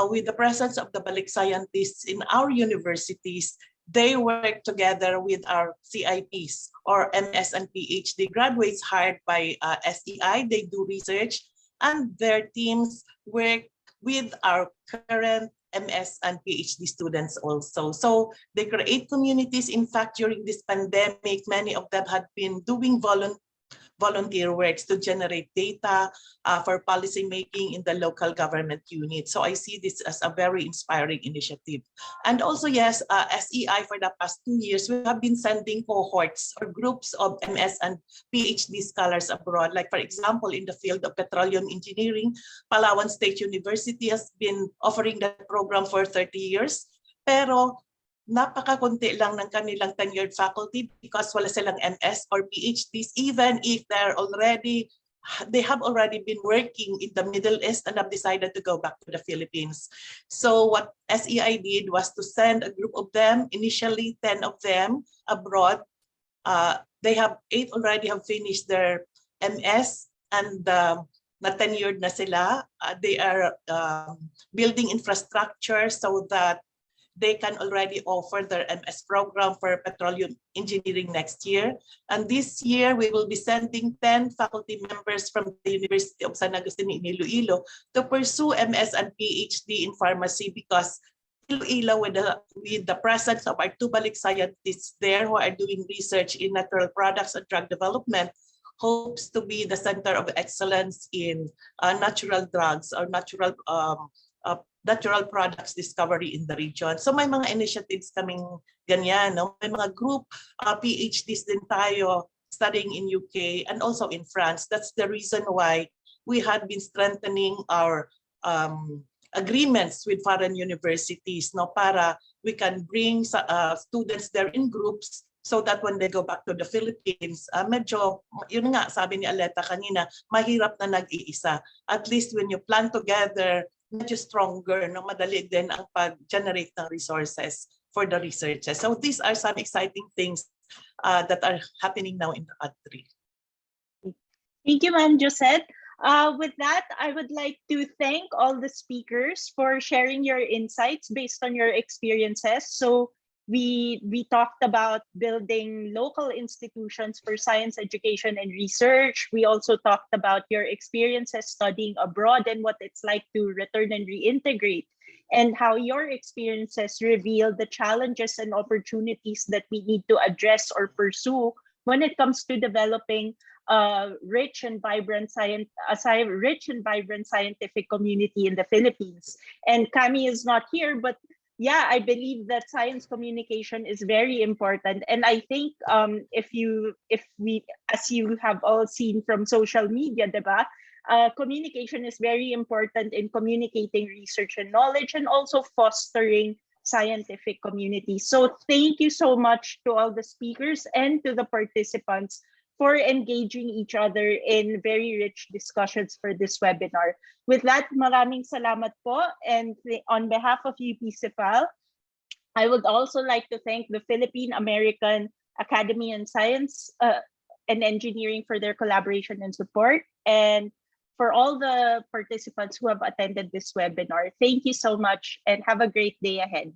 With the presence of the Balik scientists in our universities, they work together with our CIPs or MS and PhD graduates hired by SEI. They do research and their teams work with our current MS and PhD students also. So they create communities. In fact, during this pandemic, many of them had been doing volunteer works to generate data for policy making in the local government unit. So I see this as a very inspiring initiative. And also, yes, SEI for the past 2 years, we have been sending cohorts or groups of MS and PhD scholars abroad. Like for example, in the field of petroleum engineering, Palawan State University has been offering that program for 30 years. Pero napakakunti lang ng kanilang tenured faculty because wala silang MS or PhDs, even if they have already been working in the Middle East and have decided to go back to the Philippines. So what SEI did was to send a group of them, initially 10 of them abroad. They have 8 already have finished their MS and na tenured na sila. They are building infrastructure so that they can already offer their MS program for petroleum engineering next year. And this year, we will be sending 10 faculty members from the University of San Agustin in Iloilo to pursue MS and PhD in pharmacy because Iloilo, with the presence of our 2 Balik scientists there who are doing research in natural products and drug development, hopes to be the center of excellence in natural drugs or natural products discovery in the region. So may mga initiatives kaming ganyan. No? May mga group PhDs din tayo studying in UK and also in France. That's the reason why we had been strengthening our agreements with foreign universities, no, para we can bring students there in groups so that when they go back to the Philippines, medyo, yun nga, sabi ni Aleta kanina, mahirap na nag-iisa. At least when you plan together, medyo stronger, no? Madali din ang pag-generate ng resources for the researchers. So these are some exciting things that are happening now in the country. Thank you, Ma'am Josette. With that, I would like to thank all the speakers for sharing your insights based on your experiences. So We talked about building local institutions for science education and research. We also talked about your experiences studying abroad and what it's like to return and reintegrate, and how your experiences reveal the challenges and opportunities that we need to address or pursue when it comes to developing a rich and vibrant scientific community in the Philippines. And Cami is not here, but yeah, I believe that science communication is very important. And I think if we, as you have all seen from social media, diba, communication is very important in communicating research and knowledge, and also fostering scientific communities. So thank you so much to all the speakers and to the participants for engaging each other in very rich discussions for this webinar. With that, maraming salamat po. And on behalf of UP-CIFAL, I would also like to thank the Philippine American Academy in Science and Engineering for their collaboration and support. And for all the participants who have attended this webinar, thank you so much and have a great day ahead.